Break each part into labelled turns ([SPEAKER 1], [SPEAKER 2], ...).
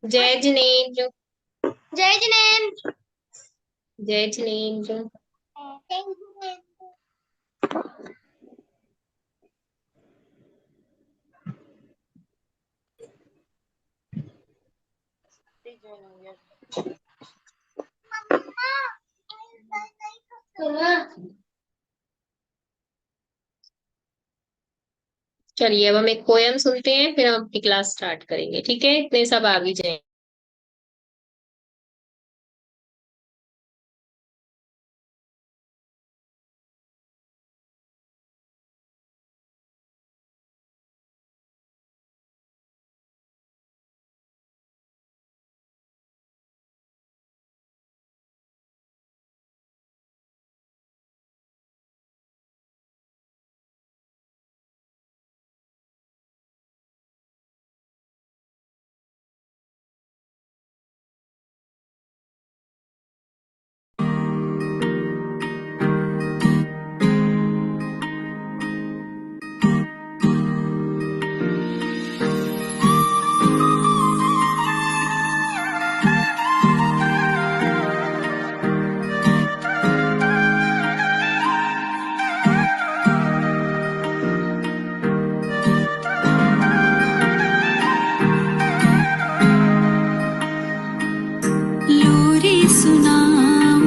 [SPEAKER 1] जय जिनेन्द्र।
[SPEAKER 2] जय जिनेन्द्र।
[SPEAKER 1] जय जिनेन्द्र। चलिए अब हम एक पोयम सुनते हैं, फिर हम अपनी क्लास स्टार्ट करेंगे। ठीक है, इतने सब आ भी जाए।
[SPEAKER 3] लोरी सुनाऊं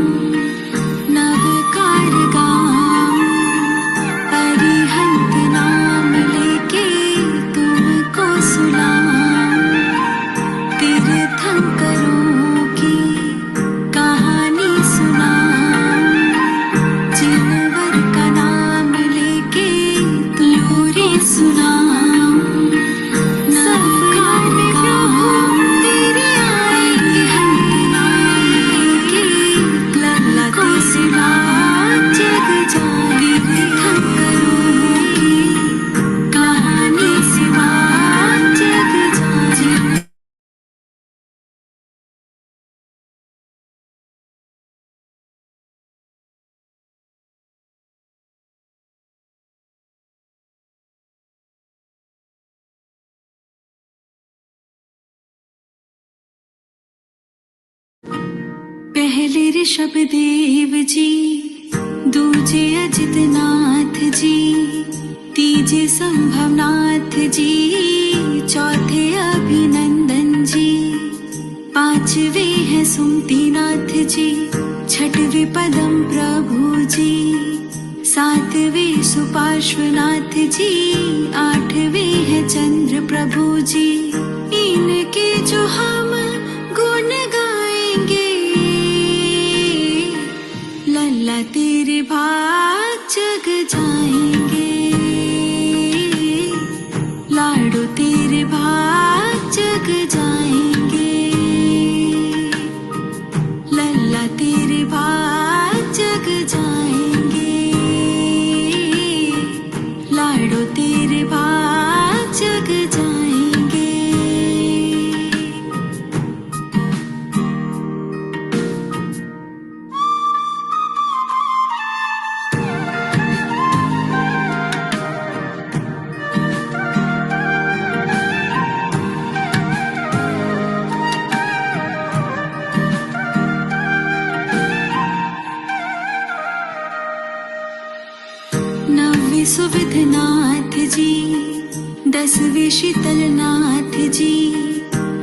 [SPEAKER 3] नव कार गाऊं, अरिहंत नाम लेके तुमको सुनाऊं। तीर्थंकरों की कहानी सुनाऊं, जिनवर का नाम लेके लोरी सुनाऊं। नव कार गाऊं, तेरे आएंगे हंत नाम लेके, लल्ला को सुना जग जाए। तीर्थंकरों की कहानी सुना जग जाए। पहले ऋषभ देव जी, दूजे अजित नाथ जी, तीजे संभवनाथ जी, चौथे अभिनंदन जी, पांचवे हैं सुमतिनाथ जी, छठवे पदम प्रभु जी, सातवें सुपार्श्वनाथ जी, आठवें हैं चंद्र प्रभु जी। इनके जो हम गुण गाएंगे, लल्ला तेरे भाग जग जाएंगे। लाडो तेरे भाग जग जाएंगे, लल्ला तेरे भाग जग जाएंगे। लाडो तेरे भाग जग जाएंगे। नौवे सुविधनाथ जी, दसवें शीतलनाथ जी,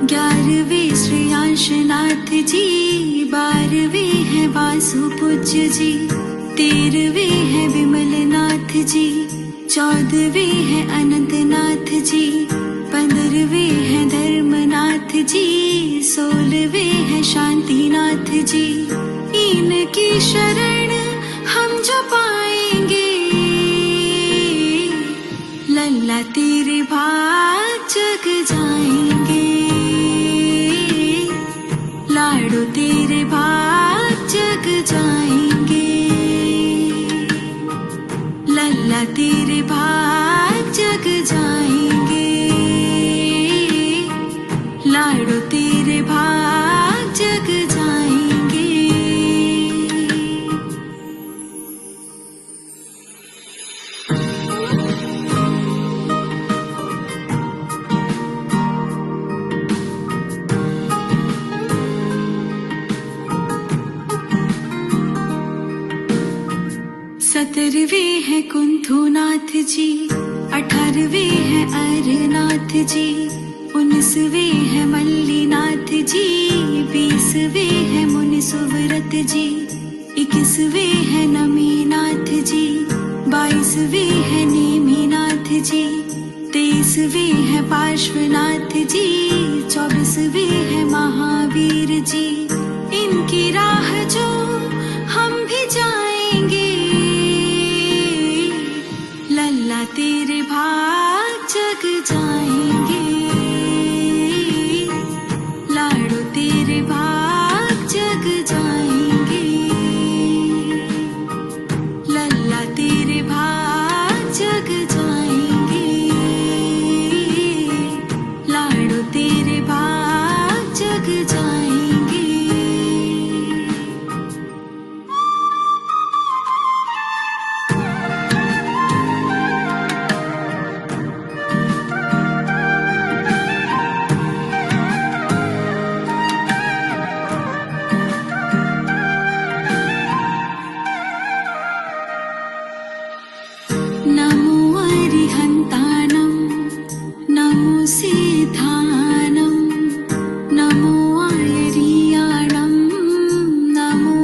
[SPEAKER 3] ग्यारहवें श्रेयांशनाथ जी, बारहवें है वासुपूज्य जी, तेरहवें है विमलनाथ जी, चौदहवें है अनंतनाथ जी, पंद्रहवें है धर्मनाथ जी, सोलहवें है शांतिनाथ जी। इनकी शरण हम जो पाएंगे, लल्ला तेरे भाग जग जाएंगे। लाडो तेरे भाग जग जाएंगे, लल्ला तेरे भाग जग जाएंगे। लाडो तेरे भाग जग जाएंगे। 17वें है कुंथुनाथ जी, 18वें है अरनाथ जी, 19वें है मल्लीनाथ जी, 20वें है मुनि सुव्रत जी, 21वें है नमीनाथ जी, 22वें है नेमिनाथ जी, 23वें है पार्श्वनाथ जी, 24वें है महावीर जी। इनकी राह जो हम भी जाएंगे, लल्ला तेरे भाग जग जाएंगे, लाडो तेरे भाग जग जाएंगे, लल्ला तेरे भाग जग जाएंगे, लाडो तेरे भाग जग जाएंगे। नमो अरिहन्तानं, नमो सिद्धानं, नमो आयर्याणं, नमो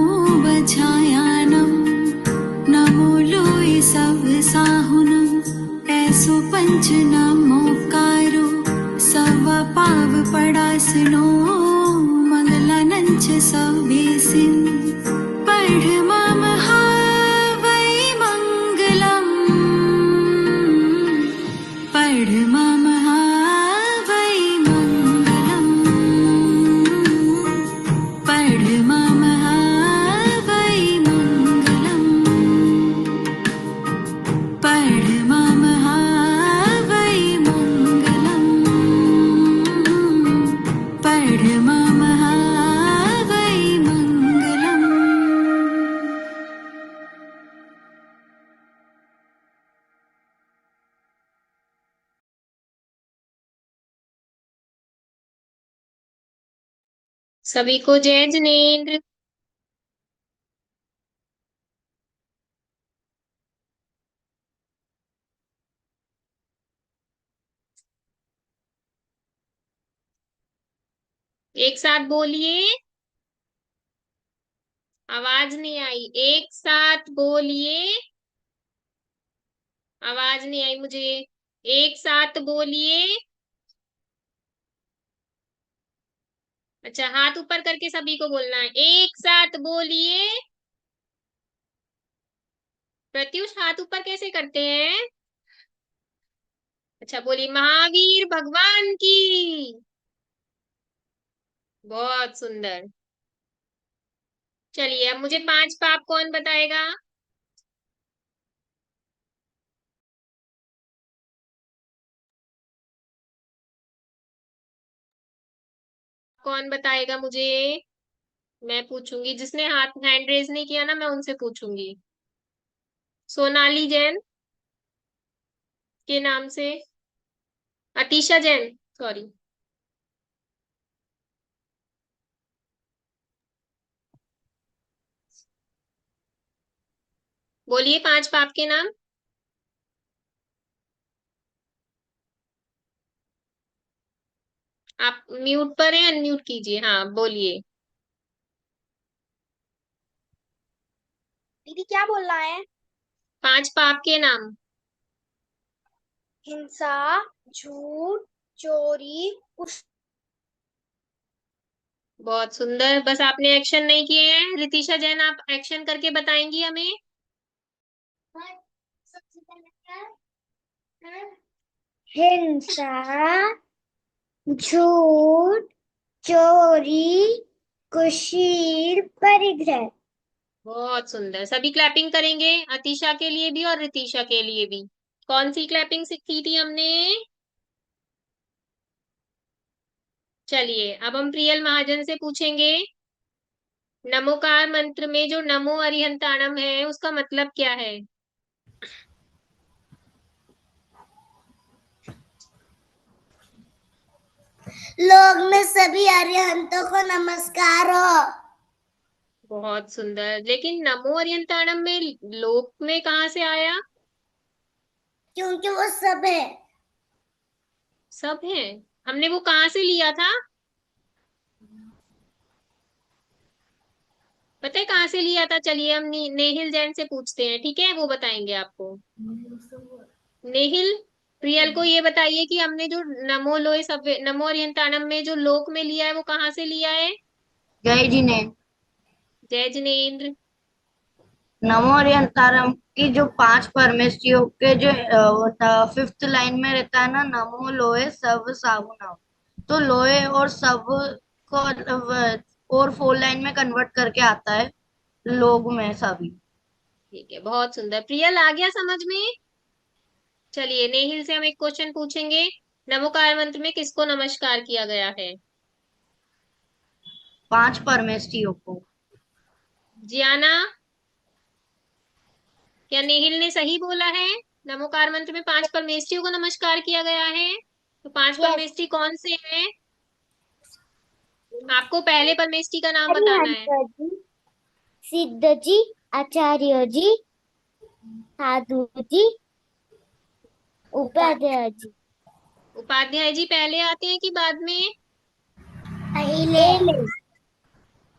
[SPEAKER 3] बझायानं, नमो लोय सब साहुनं, ऐसो पंच नमोकारो, सव पाव पडासनो, मंगलानंच सवेसिन, पढ़ महा वै मंगलम्, पढ़ महा वै मंगलम्, पढ़ महा वै मंगलम्, पढ़ महा वै मंगलम्, पढ़ महा वै मंगलम्।
[SPEAKER 1] सभी को जय जिनेन्द्र। एक साथ बोलिए, आवाज नहीं आई, एक साथ बोलिए, आवाज नहीं आई मुझे, एक साथ बोलिए। अच्छा, हाथ ऊपर करके सभी को बोलना है, एक साथ बोलिए। प्रत्युष, हाथ ऊपर कैसे करते हैं? अच्छा, बोलिए, महावीर भगवान की। बहुत सुंदर। चलिए, अब मुझे 5 पाप कौन बताएगा? कौन बताएगा मुझे? मैं पूछूंगी, जिसने हाथ हैंड रेज नहीं किया ना, मैं उनसे पूछूंगी। सोनाली जैन के नाम से, अतीशा जैन, सॉरी। बोलिए 5 पाप के नाम। आप म्यूट पर हैं, अनम्यूट कीजिए। हाँ, बोलिए।
[SPEAKER 2] दीदी क्या बोल रहा है?
[SPEAKER 1] 5 पाप के नाम।
[SPEAKER 2] हिंसा, झूठ, चोरी,
[SPEAKER 1] बहुत सुंदर, बस आपने एक्शन नहीं किए हैं। रितिशा जैन, आप एक्शन करके बताएंगी हमें।
[SPEAKER 2] हिंसा, झूठ, चोरी, कुशील, परिग्रह।
[SPEAKER 1] बहुत सुंदर, सभी क्लैपिंग करेंगे, अतीशा के लिए भी और रितिशा के लिए भी। कौन सी क्लैपिंग सीखी थी हमने? चलिए, अब हम प्रियल महाजन से पूछेंगे, नमोकार मंत्र में जो नमो अरिहंताणम है, उसका मतलब क्या है?
[SPEAKER 2] लोक में सभी अरिहंतों को नमस्कार हो।
[SPEAKER 1] बहुत सुंदर। लेकिन नमो अरियंताणम में लोक में कहाँ से आया?
[SPEAKER 2] क्योंकि वो सब है।
[SPEAKER 1] सब है। हमने वो कहाँ से लिया था? पता है कहाँ से लिया था? चलिए हम नेहिल जैन से पूछते हैं, ठीक है, वो बताएंगे आपको। नेहिल, प्रियल को ये बताइए कि हमने जो नमो लोए सव्य नमो अरियंताणम में जो लोक में लिया है वो कहाँ से लिया है?
[SPEAKER 4] जय जी ने।
[SPEAKER 1] जय जिनेन्द्र।
[SPEAKER 4] नमो अरियंतारम की जो 5 परमेष्टियों के जो 5th लाइन में रहता है ना, नमो लोए सब साहुनाम। तो लोए और सब को और 4 लाइन में कन्वर्ट करके आता है लोग में सभी।
[SPEAKER 1] ठीक है, बहुत सुंदर। प्रियल, आ गया समझ में? चलिए नेहिल से हम एक क्वेश्चन पूछेंगे। नमोकार मंत्र में किसको नमस्कार किया गया है?
[SPEAKER 4] 5 परमेष्टियों को।
[SPEAKER 1] जियाना, क्या नेहिल ने सही बोला है? नमोकार मंत्र में 5 परमेष्ठियों को नमस्कार किया गया है। तो 5
[SPEAKER 2] यस।
[SPEAKER 1] परमेष्ठी कौन से हैं? आपको पहले परमेष्ठी का नाम बताना है।
[SPEAKER 2] हरिहंस जी, सिद्ध जी, आचार्य जी, साधु जी, उपाध्याय जी।
[SPEAKER 1] उपाध्याय जी पहले आते हैं कि बाद में?
[SPEAKER 2] पहले।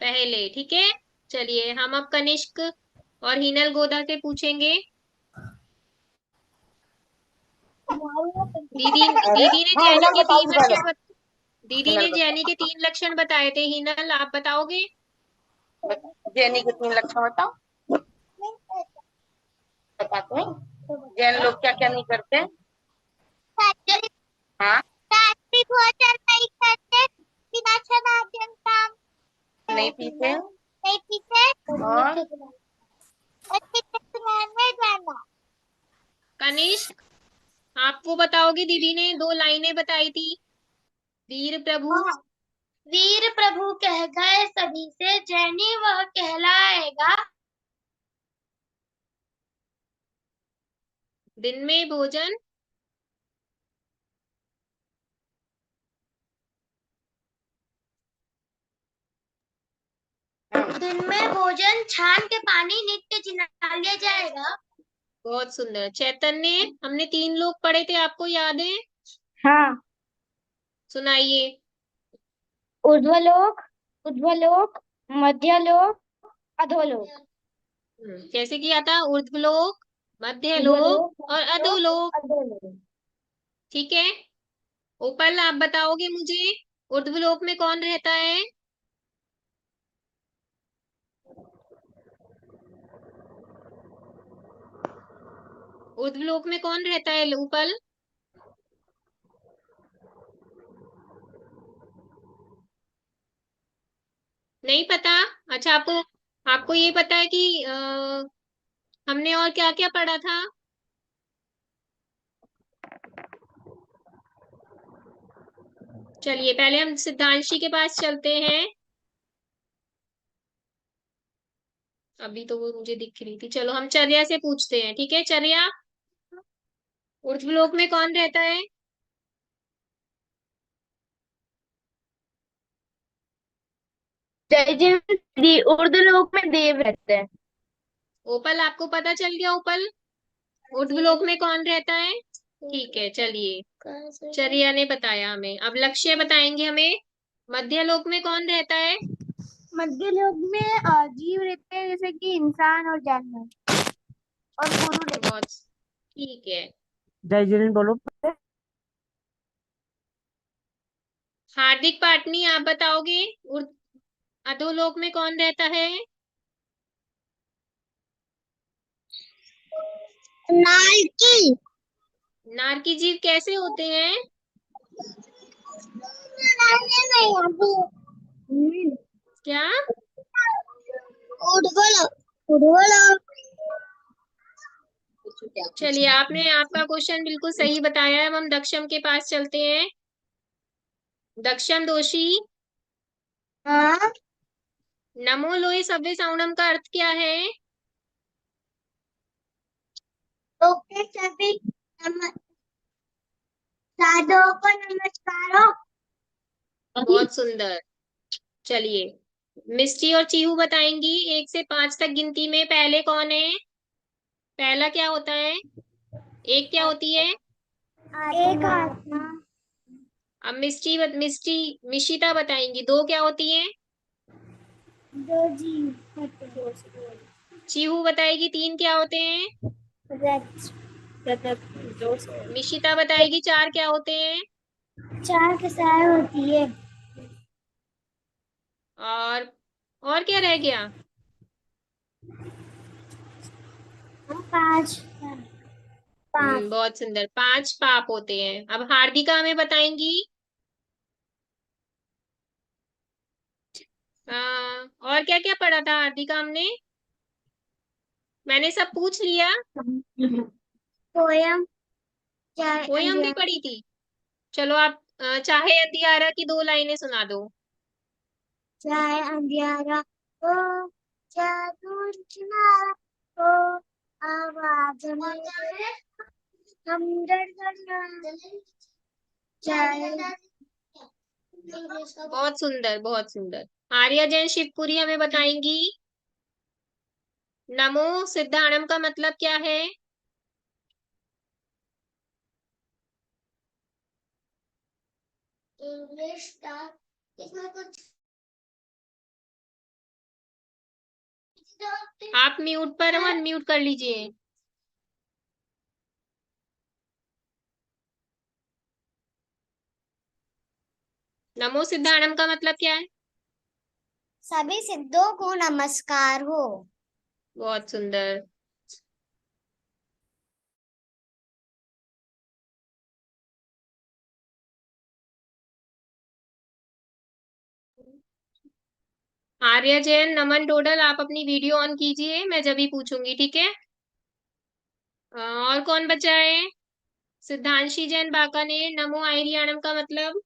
[SPEAKER 1] पहले, ठीक है। चलिए हम अब कनिष्क और हिनल गोदा से पूछेंगे। दीदी दीदी ने
[SPEAKER 4] हाँ
[SPEAKER 1] जैनी
[SPEAKER 4] हिना
[SPEAKER 1] के
[SPEAKER 4] बताओ
[SPEAKER 1] तीन
[SPEAKER 4] पहले।
[SPEAKER 1] लक्षण दीदी
[SPEAKER 4] हिनल
[SPEAKER 1] ने जैनी के 3 लक्षण बताए थे। हिनल, आप बताओगे?
[SPEAKER 4] जैनी के 3 लक्षण बताओ। बताते हैं। जैन लोग क्या क्या नहीं करते? हाँ,
[SPEAKER 2] रात्रि भोजन नहीं करते, बिना छनाजन काम
[SPEAKER 4] नहीं पीते
[SPEAKER 2] नहीं पीते
[SPEAKER 4] और
[SPEAKER 2] और चित्र में जाना।
[SPEAKER 1] कनिष्क, आपको बताओगे? दीदी ने 2 लाइनें बताई थी। वीर प्रभु।
[SPEAKER 2] हाँ। वीर प्रभु कह गए सभी से, जैनी वह कहलाएगा।
[SPEAKER 1] दिन में भोजन।
[SPEAKER 2] दिन में भोजन छान के पानी नित्य जिना लिया जाएगा।
[SPEAKER 1] बहुत सुंदर। चैतन्य, हमने 3 लोग पढ़े थे, आपको याद है?
[SPEAKER 2] हाँ।
[SPEAKER 1] सुनाइए।
[SPEAKER 2] ऊर्ध्वलोक, ऊर्ध्वलोक, मध्यलोक, अधोलोक।
[SPEAKER 1] कैसे किया था? ऊर्ध्वलोक, मध्यलोक
[SPEAKER 2] ऊर्ध्वलोक,
[SPEAKER 1] और
[SPEAKER 2] मध्यलोक,
[SPEAKER 1] अधोलोक।
[SPEAKER 2] अधोलोक।
[SPEAKER 1] ठीक है। उपल, आप बताओगे मुझे? ऊर्ध्वलोक में कौन रहता है? ऊर्ध्वलोक में कौन रहता है उपल? नहीं पता? अच्छा, आपको आपको ये पता है कि हमने और क्या क्या पढ़ा था? चलिए पहले हम सिद्धांशी के पास चलते हैं। अभी तो वो मुझे दिख रही थी। चलो हम चर्या से पूछते हैं, ठीक है। चर्या, ऊर्ध्वलोक में कौन रहता है?
[SPEAKER 2] जय जी, ऊर्ध्वलोक में देव रहते हैं।
[SPEAKER 1] ओपल, आपको पता चल गया? ओपल, ऊर्ध्वलोक में कौन रहता है? ठीक है, चलिए चर्या ने बताया हमें। अब लक्ष्य बताएंगे हमें। मध्यलोक में कौन रहता है?
[SPEAKER 2] मध्यलोक में जीव रहते हैं, जैसे कि इंसान और जानवर और गुरु रहते
[SPEAKER 1] बहुत ठीक है।
[SPEAKER 4] जय जी ने बोलो।
[SPEAKER 1] हार्दिक पाटनी, आप बताओगे? अधोलोक में कौन रहता है?
[SPEAKER 2] हैं। नारकी।
[SPEAKER 1] नारकी जीव कैसे होते हैं? क्या?
[SPEAKER 2] ऊर्ध्वलोक, ऊर्ध्वलोक।
[SPEAKER 1] चलिए, आपने आपका क्वेश्चन बिल्कुल सही बताया है। अब हम दक्षम के पास चलते हैं। दक्षम दोषी,
[SPEAKER 2] हाँ।
[SPEAKER 1] नमो लोई सव्य साउंडम का अर्थ क्या है?
[SPEAKER 2] ओके सभी साधुओं को नमस्कार हो।
[SPEAKER 1] बहुत सुंदर। चलिए मिष्टी और चीहू बताएंगी 1 से 5 तक गिनती में पहले कौन है। पहला क्या होता है। एक क्या होती है।
[SPEAKER 2] एक आत्मा।
[SPEAKER 1] अब मिष्टी मिशिता बताएंगी 2 क्या होती है।
[SPEAKER 2] दो जीव होते हैं।
[SPEAKER 1] चीहू बताएगी 3 क्या होते हैं।
[SPEAKER 2] रच।
[SPEAKER 1] मिशिता बताएगी 4 क्या होते हैं।
[SPEAKER 2] चार किसाएं होती है।
[SPEAKER 1] और क्या रह गया।
[SPEAKER 2] पांच। पाप।
[SPEAKER 1] बहुत सुंदर, 5 पाप होते हैं। अब हार्दिका हमें बताएंगी और क्या क्या पढ़ा था हार्दिका हमने। मैंने सब पूछ लिया।
[SPEAKER 2] पोयम। चार
[SPEAKER 1] पोयम भी
[SPEAKER 2] अंधियार।
[SPEAKER 1] पढ़ी थी। चलो आप चाहे अंधियारा की 2 लाइनें सुना दो।
[SPEAKER 2] चाहे अंधियारा हो, जादू चुनारा हो, आवाज में हम डर डर चाहे।
[SPEAKER 1] बहुत सुंदर, बहुत सुंदर। आर्या जैन शिवपुरी हमें बताएंगी नमो सिद्धाणम का मतलब क्या है।
[SPEAKER 2] इंग्लिश का इसमें कुछ।
[SPEAKER 1] आप म्यूट पर हो, अनम्यूट कर लीजिए। नमो सिद्धाणम का मतलब क्या है।
[SPEAKER 2] सभी सिद्धों को नमस्कार हो।
[SPEAKER 1] बहुत सुंदर। आर्या जैन नमन डोडल आप अपनी वीडियो ऑन कीजिए, मैं जब भी पूछूंगी, ठीक है। और कौन बचा है। सिद्धांशी जैन बाका ने नमो आयरियाणम का मतलब।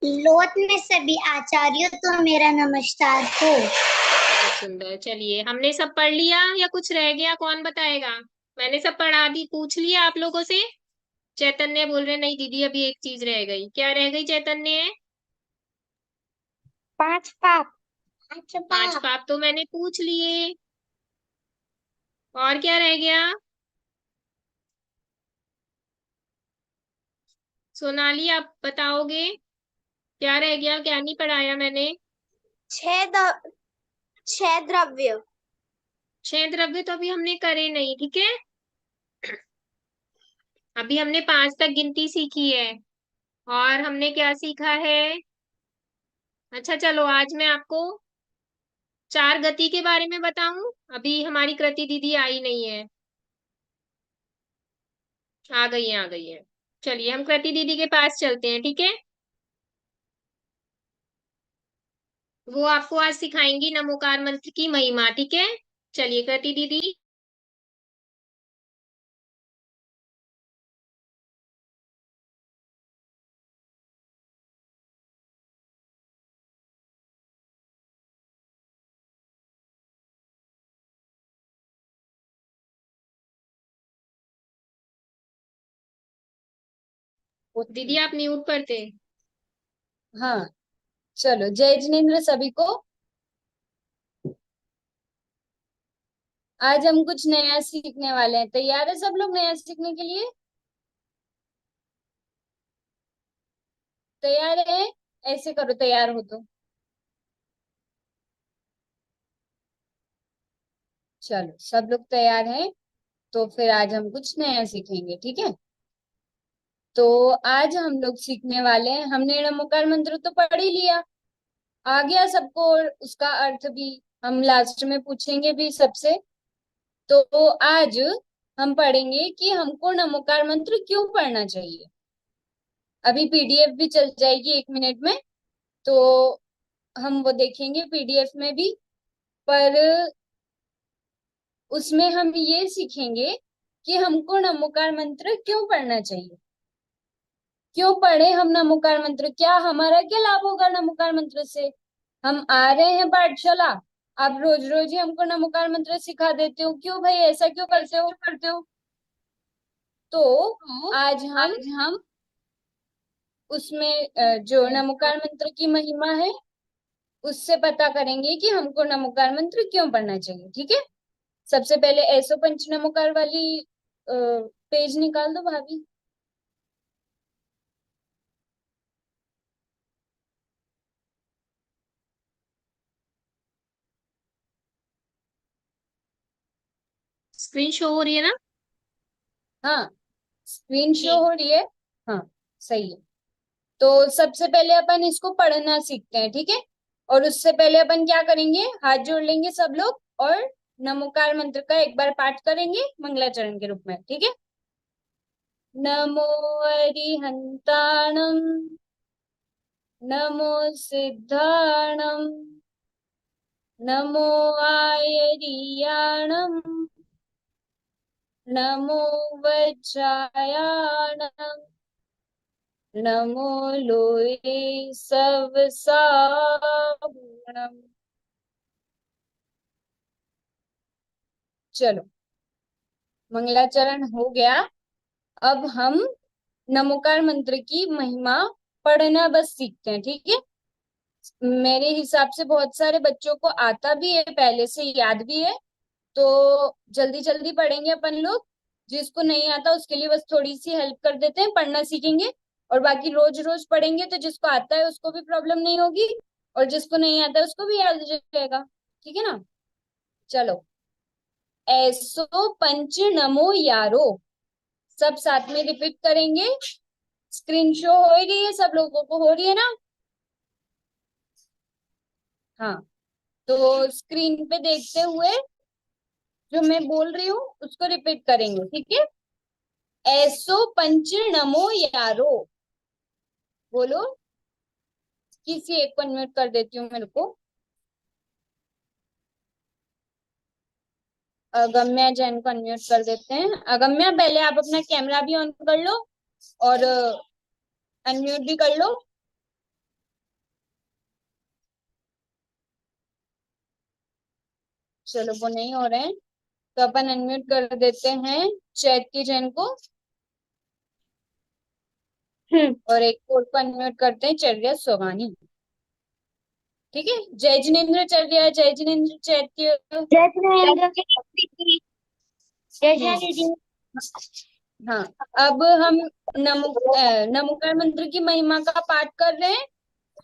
[SPEAKER 2] लोक में सभी आचार्यों तो मेरा नमस्कार हो।
[SPEAKER 1] बहुत सुंदर। चलिए हमने सब पढ़ लिया या कुछ रह गया, कौन बताएगा। मैंने सब पढ़ा दी, पूछ लिया आप लोगों से। चैतन्य बोल रहे नहीं दीदी अभी एक चीज रह गई, क्या रह गई चैतन्य।
[SPEAKER 2] पांच पाप। पांच
[SPEAKER 1] 5
[SPEAKER 2] पाप।
[SPEAKER 1] पाप तो मैंने पूछ लिए। और क्या रह गया। सोनाली आप बताओगे क्या रह गया, क्या नहीं पढ़ाया मैंने।
[SPEAKER 2] छह द- छह द्रव्य।
[SPEAKER 1] 6 द्रव्य तो अभी हमने करे नहीं, ठीक है। अभी हमने 5 तक गिनती सीखी है। और हमने क्या सीखा है। अच्छा चलो आज मैं आपको 4 गति के बारे में बताऊं। अभी हमारी कृति दीदी आई नहीं है। आ गई है, आ गई है। चलिए हम कृति दीदी के पास चलते हैं, ठीक है। वो आपको आज सिखाएंगी नमोकार मंत्र की महिमा, ठीक है। चलिए कृति दीदी। दीदी आप म्यूट पर थे।
[SPEAKER 5] हाँ, चलो जय जिनेन्द्र सभी को। आज हम कुछ नया सीखने वाले हैं। तैयार है सब लोग नया सीखने के लिए। तैयार है। ऐसे करो, तैयार हो तो। चलो सब लोग तैयार हैं, तो फिर आज हम कुछ नया सीखेंगे, ठीक है। तो आज हम लोग सीखने वाले हैं, हमने नमोकार मंत्र तो पढ़ ही लिया, आ गया सबको, और उसका अर्थ भी हम लास्ट में पूछेंगे भी सबसे। तो आज हम पढ़ेंगे कि हमको नमोकार मंत्र क्यों पढ़ना चाहिए। अभी पीडीएफ भी चल जाएगी 1 मिनट में, तो हम वो देखेंगे पीडीएफ में भी। पर उसमें हम ये सीखेंगे कि हमको नमोकार मंत्र क्यों पढ़ना चाहिए, क्यों पढ़े हम नमोकार मंत्र, क्या हमारा क्या लाभ होगा नमोकार मंत्र से। हम आ रहे हैं पाठशाला, आप रोज रोज ही हमको नमोकार मंत्र सिखा देते हो, क्यों भाई ऐसा क्यों करते हो। तो आज हम उसमें जो नमोकार मंत्र की महिमा है उससे पता करेंगे कि हमको नमोकार मंत्र क्यों पढ़ना चाहिए। ठीक है, सबसे पहले ऐसो पंच नमोकार वाली पेज निकाल दो भाभी।
[SPEAKER 1] स्क्रीन शो हो रही है ना?
[SPEAKER 5] हाँ, स्क्रीन शो
[SPEAKER 1] ठीक।
[SPEAKER 5] हो रही है। हाँ, सही है। तो सबसे पहले अपन इसको पढ़ना सीखते हैं, ठीक है। और उससे पहले अपन क्या करेंगे, हाथ जोड़ लेंगे सब लोग और नमोकार मंत्र का एक बार पाठ करेंगे मंगलाचरण के रूप में, ठीक है। नमो अरिहंताणम, नमो सिद्धाणम, नमो आयरियाणम, नमो वज्रायाणम, नमो लोये सब सागुणम। चलो, मंगलाचरण हो गया। अब हम नमोकार मंत्र की महिमा पढ़ना बस सीखते हैं, ठीक है। मेरे हिसाब से बहुत सारे बच्चों को आता भी है, पहले से याद भी है, तो जल्दी जल्दी पढ़ेंगे अपन लोग। जिसको नहीं आता उसके लिए बस थोड़ी सी हेल्प कर देते हैं, पढ़ना सीखेंगे। और बाकी रोज रोज पढ़ेंगे तो जिसको आता है उसको भी प्रॉब्लम नहीं होगी, और जिसको नहीं आता है उसको भी याद हो जाएगा, ठीक है ना। चलो, ऐसो पंच नमो यारो, सब साथ में रिपीट करेंगे। स्क्रीन शो हो ही रही है, सब लोगों को हो रही है ना? हाँ, तो स्क्रीन पे देखते हुए जो मैं बोल रही हूँ उसको रिपीट करेंगे, ठीक है। ऐसो पंच नमो यारो, बोलो। किसी एक को अनम्यूट कर देती हूँ मेरे को। अगम्या जैन को अनम्यूट कर देते हैं। अगम्या, पहले आप अपना कैमरा भी ऑन कर लो और अनम्यूट भी कर लो। चलो, वो नहीं हो रहे हैं तो अपन अनम्यूट कर देते हैं चैत जैन को, और एक और को अनम्यूट करते हैं चर्या सोगानी, ठीक है। जय जिनेन्द्र चर्या, जय जिनेन्द्र चैत्य।
[SPEAKER 2] जय जिनेन्द्र दीदी। जय
[SPEAKER 5] हम्म,
[SPEAKER 2] श्री दीदी।
[SPEAKER 5] हाँ। अब हम नमोकार मंत्र की महिमा का पाठ कर रहे हैं,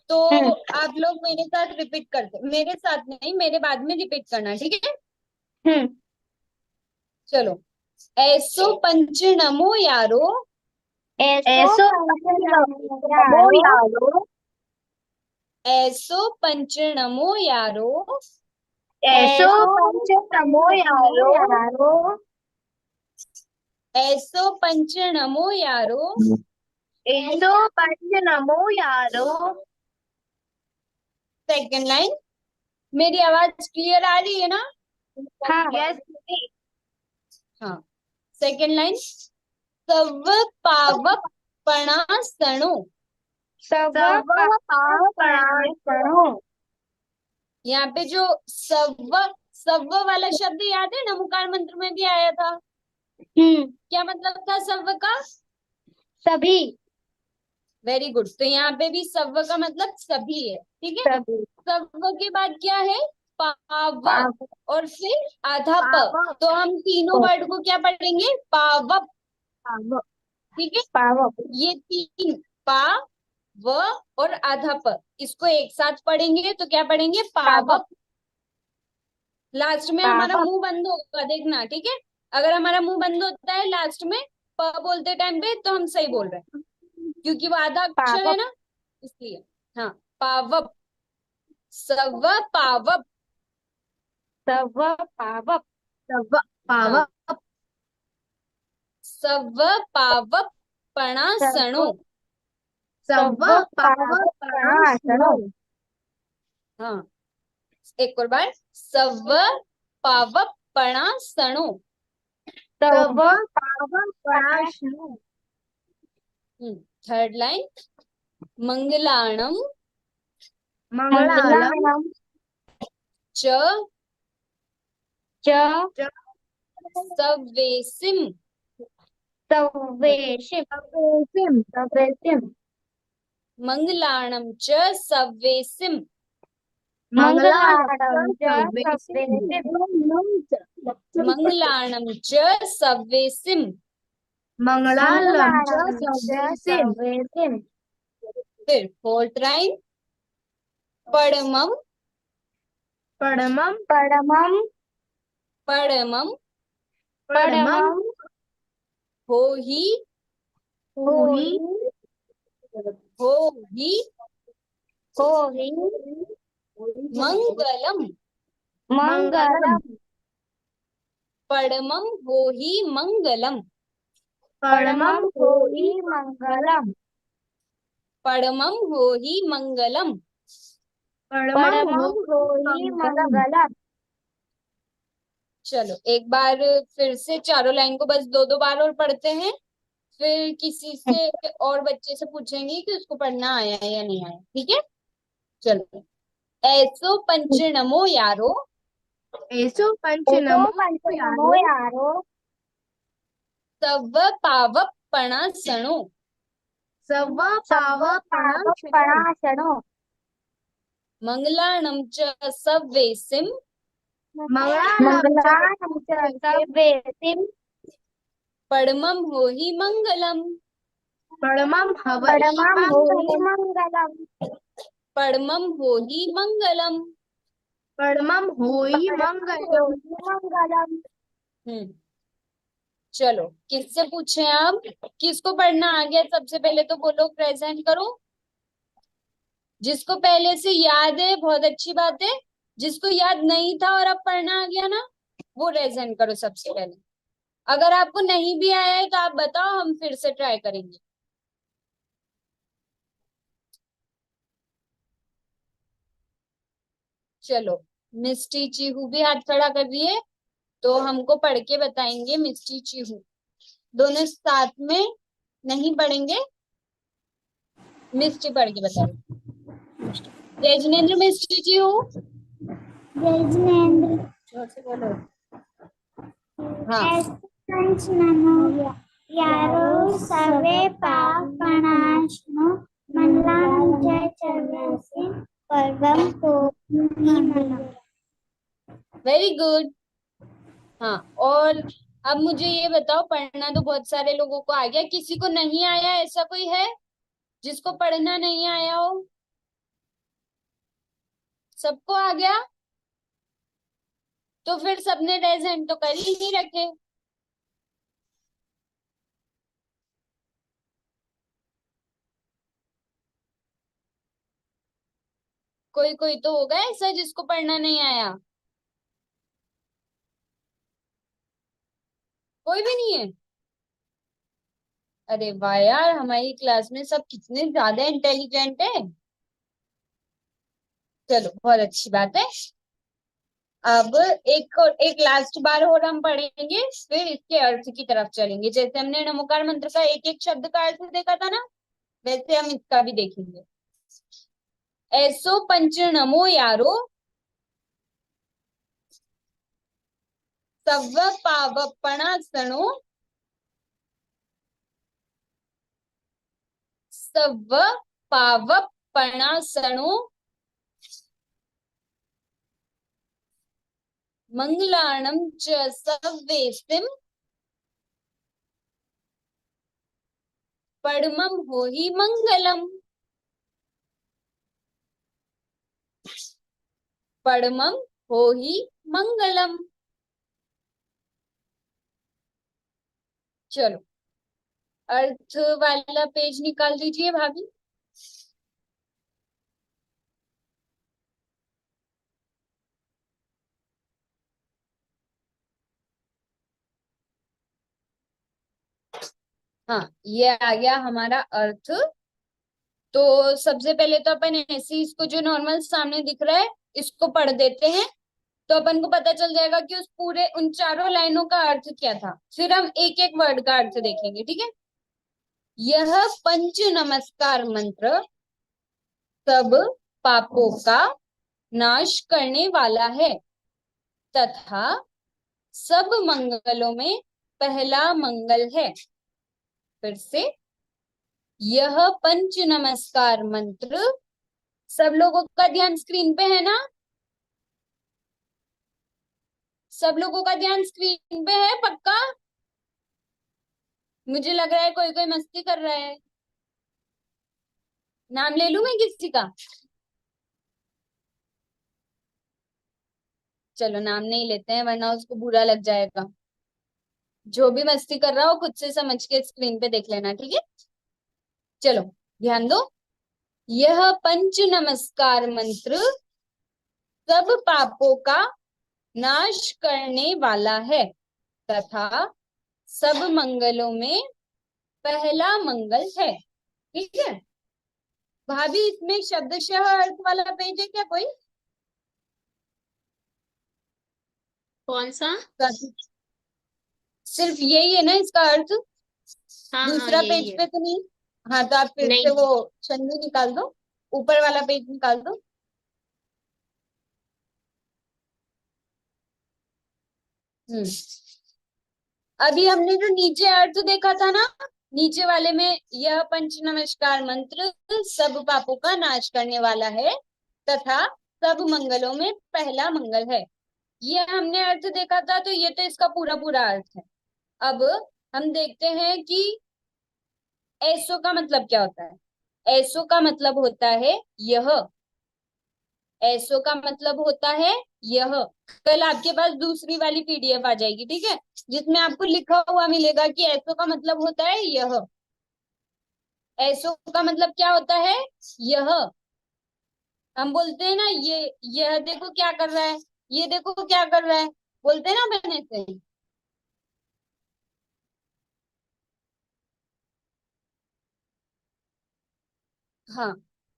[SPEAKER 5] तो आप लोग मेरे साथ रिपीट करते, मेरे साथ नहीं, मेरे बाद में रिपीट करना, ठीक है। चलो, ऐसो पंच नमो यारो,
[SPEAKER 2] ऐसो पंच नमो यारो।
[SPEAKER 5] ऐसो पंच नमो यारो,
[SPEAKER 2] ऐसो पंच नमो यारो।
[SPEAKER 5] ऐसो पंच नमो यारो।
[SPEAKER 2] ऐसो पंच नमो यारो।
[SPEAKER 5] सेकंड लाइन, मेरी आवाज क्लियर आ रही है ना?
[SPEAKER 2] हाँ, यस दीदी।
[SPEAKER 5] हाँ, सेकंड लाइन, सव पावक पणासणु।
[SPEAKER 2] सब पाप प्रणाम।
[SPEAKER 5] यहाँ पे जो सव, सव वाला शब्द याद है, नमोकार मंत्र में भी आया था। क्या मतलब था सव का?
[SPEAKER 2] सभी।
[SPEAKER 5] Very good. तो यहाँ पे भी सव का मतलब सभी है, ठीक है।
[SPEAKER 2] सभी।
[SPEAKER 5] सव के बाद क्या है? पाव,
[SPEAKER 2] पाप।
[SPEAKER 5] और फिर आधा प।
[SPEAKER 2] पावक।
[SPEAKER 5] तो हम तीनों वर्ड को क्या पढ़ेंगे? पावप,
[SPEAKER 2] पावक।
[SPEAKER 5] ठीक है।
[SPEAKER 2] पावक।
[SPEAKER 5] ये तीन, पा, व और आधा प, इसको एक साथ पढ़ेंगे तो क्या पढ़ेंगे?
[SPEAKER 2] पावक।
[SPEAKER 5] पावप। लास्ट में हमारा
[SPEAKER 2] पावक।
[SPEAKER 5] मुंह बंद होगा, देखना, ठीक है। अगर हमारा मुंह बंद होता है लास्ट में प बोलते टाइम पे, तो हम सही बोल रहे हैं, क्योंकि वो आधा अक्षर है
[SPEAKER 2] पावक।
[SPEAKER 5] ना, इसलिए। हाँ, पावप, सव पावप।
[SPEAKER 2] सब पावक। सब
[SPEAKER 5] हाँ,
[SPEAKER 2] पावक।
[SPEAKER 5] सव पावप पणासणु।
[SPEAKER 2] सब सब पावक प्रणाम।
[SPEAKER 5] हाँ, एक और बार, सव पावप पणासणु।
[SPEAKER 2] सब पावक प्रणाम।
[SPEAKER 5] थर्ड लाइन, मंगलाणम
[SPEAKER 2] मंगलाम।
[SPEAKER 5] च
[SPEAKER 2] च
[SPEAKER 5] सवेसिम।
[SPEAKER 2] सवेशिम। सवेशिम।
[SPEAKER 5] मंगलाणं च सव्येसिं।
[SPEAKER 2] मंगलार्थं च सव्येसिं।
[SPEAKER 5] मंगलाणं च सव्येसिं।
[SPEAKER 4] मंगलालम च
[SPEAKER 2] मंगलार्थं च
[SPEAKER 4] सव्येसिम।
[SPEAKER 2] सव्येसिं।
[SPEAKER 5] फिर फोर्थ लाइन, परमं
[SPEAKER 4] परमम
[SPEAKER 2] परमं
[SPEAKER 5] परमं
[SPEAKER 4] परमम
[SPEAKER 2] परमं
[SPEAKER 5] हो ही
[SPEAKER 4] होहि
[SPEAKER 5] हो ही
[SPEAKER 2] होहि
[SPEAKER 5] मंगलम।
[SPEAKER 4] मंगलम।
[SPEAKER 2] मंगलम्।
[SPEAKER 5] परमं हो ही मंगलम।
[SPEAKER 4] परमम
[SPEAKER 2] परमं
[SPEAKER 4] होहि
[SPEAKER 2] होहि मंगलम्।
[SPEAKER 5] परमं हो ही मंगलम।
[SPEAKER 4] परमम
[SPEAKER 2] परमं
[SPEAKER 4] होहि
[SPEAKER 2] होहि
[SPEAKER 4] मंगलम।
[SPEAKER 2] मंगलम्।
[SPEAKER 5] चलो एक बार फिर से चारों लाइन को बस दो दो बार और पढ़ते हैं, फिर किसी से और बच्चे से पूछेंगे कि उसको पढ़ना आया है या नहीं आया, ठीक है। चलो, ऐसो पंचनमो यारो
[SPEAKER 4] एसो पंच
[SPEAKER 2] एसो
[SPEAKER 4] नमो
[SPEAKER 2] पंचनमो
[SPEAKER 4] यारो
[SPEAKER 2] यारो
[SPEAKER 5] तव पावपणा सणो।
[SPEAKER 4] सव
[SPEAKER 2] सव्व
[SPEAKER 4] पावपणाशनो।
[SPEAKER 2] पावपणाशनो।
[SPEAKER 5] मंगलाणं च सव्येसिं।
[SPEAKER 4] मंगलालम च
[SPEAKER 2] मंगलानं च सव्येसिं।
[SPEAKER 5] परमं हो हि मंगलम।
[SPEAKER 4] परमम हवहि
[SPEAKER 2] परमं होहि
[SPEAKER 4] मंगलम।
[SPEAKER 2] मंगलम्।
[SPEAKER 5] परमं हो हि मंगलम।
[SPEAKER 4] परमम होहि
[SPEAKER 2] परमं
[SPEAKER 4] मंगलम।
[SPEAKER 2] होहि मंगलम्।
[SPEAKER 5] हम्म। चलो, किससे पूछे आप, किसको पढ़ना आ गया सबसे पहले तो बोलो, प्रेजेंट करो। जिसको पहले से याद है बहुत अच्छी बात है, जिसको याद नहीं था और अब पढ़ना आ गया ना, वो प्रेजेंट करो सबसे पहले। अगर आपको नहीं भी आया है तो आप बताओ, हम फिर से ट्राई करेंगे। चलो, मिस्टी चीहू भी हाथ खड़ा कर दिए, तो हमको पढ़ के बताएंगे मिस्टी चीहू। दोनों साथ में नहीं पढ़ेंगे, मिस्टी पढ़ के बताएंगे। जय जिनेन्द्र, मिस्टी चीहू।
[SPEAKER 2] जय जिनेन्द्र।
[SPEAKER 5] जोर से बोलो। हाँ,
[SPEAKER 2] पंचनमो यारो सर्वे पावपणाशनो मंगलानि च सव्येसिं। परमं होहि मंगलम्।
[SPEAKER 5] Very good. हाँ, और अब मुझे ये बताओ, पढ़ना तो बहुत सारे लोगों को आ गया, किसी को नहीं आया ऐसा कोई है जिसको पढ़ना नहीं आया हो? सबको आ गया? तो फिर सबने रेज हैंड तो कर ही नहीं रखे। कोई कोई तो होगा ऐसा जिसको पढ़ना नहीं आया। कोई भी नहीं है? अरे वाह यार, हमारी क्लास में सब कितने ज्यादा इंटेलिजेंट है। चलो, बहुत अच्छी बात है। अब एक लास्ट बार और हम पढ़ेंगे, फिर इसके अर्थ की तरफ चलेंगे। जैसे हमने नमोकार मंत्र का एक एक शब्द का अर्थ देखा था ना, वैसे हम इसका भी देखेंगे। ऐसो पंचनमो यारो सव्व पावपणा सणो। सव्व पावपणा सणो मंगलाणं च सव्येसिं। परमं हो हि मंगलम। परमं हो हि मंगलम। चलो, अर्थ वाला पेज निकाल दीजिए भाभी। हाँ, ये आ गया हमारा अर्थ। तो सबसे पहले तो अपन ऐसे ही इसको जो नॉर्मल सामने दिख रहा है इसको पढ़ देते हैं, तो अपन को पता चल जाएगा कि उस पूरे उन चारों लाइनों का अर्थ क्या था। फिर हम एक एक वर्ड का अर्थ देखेंगे, ठीक है। यह पंच नमस्कार मंत्र सब पापों का नाश करने वाला है तथा सब मंगलों में पहला मंगल है। फिर से, यह पंच नमस्कार मंत्र, सब लोगों का ध्यान स्क्रीन पे है ना? सब लोगों का ध्यान स्क्रीन पे है पक्का? मुझे लग रहा है कोई कोई मस्ती कर रहा है। नाम ले लूं मैं किसी का? चलो नाम नहीं लेते हैं वरना उसको बुरा लग जाएगा। जो भी मस्ती कर रहा हो खुद से समझ के स्क्रीन पे देख लेना, ठीक है? चलो ध्यान दो। यह पंच नमस्कार मंत्र सब पापों का नाश करने वाला है तथा सब मंगलों में पहला मंगल है। ठीक है भाभी, इसमें शब्दशः अर्थ वाला पेज है क्या कोई?
[SPEAKER 1] कौन सा?
[SPEAKER 5] सिर्फ यही है ना इसका अर्थ?
[SPEAKER 1] हाँ हाँ
[SPEAKER 5] दूसरा
[SPEAKER 1] यही
[SPEAKER 5] पेज
[SPEAKER 1] है।
[SPEAKER 5] पे तो नहीं? हाँ तो आप फिर से
[SPEAKER 1] नहीं।
[SPEAKER 5] वो छंदी निकाल दो, ऊपर वाला पेज निकाल दो। हम्म अभी हमने जो नीचे अर्थ देखा था ना, नीचे वाले में यह पंच नमस्कार मंत्र सब पापों का नाश करने वाला है तथा सब मंगलों में पहला मंगल है, ये हमने अर्थ देखा था। तो ये तो इसका पूरा पूरा अर्थ है। अब हम देखते हैं कि ऐसो का मतलब क्या होता है। ऐसो का मतलब होता है यह। ऐसो का मतलब होता है यह। कल आपके पास दूसरी वाली पीडीएफ आ जाएगी, ठीक है, जिसमें आपको लिखा हुआ मिलेगा कि ऐसो का मतलब होता है यह। ऐसो का मतलब क्या होता है? यह। हम बोलते हैं ना यह देखो क्या कर रहा है, ये देखो क्या कर रहा है, बोलते हैं ना अपने से। हाँ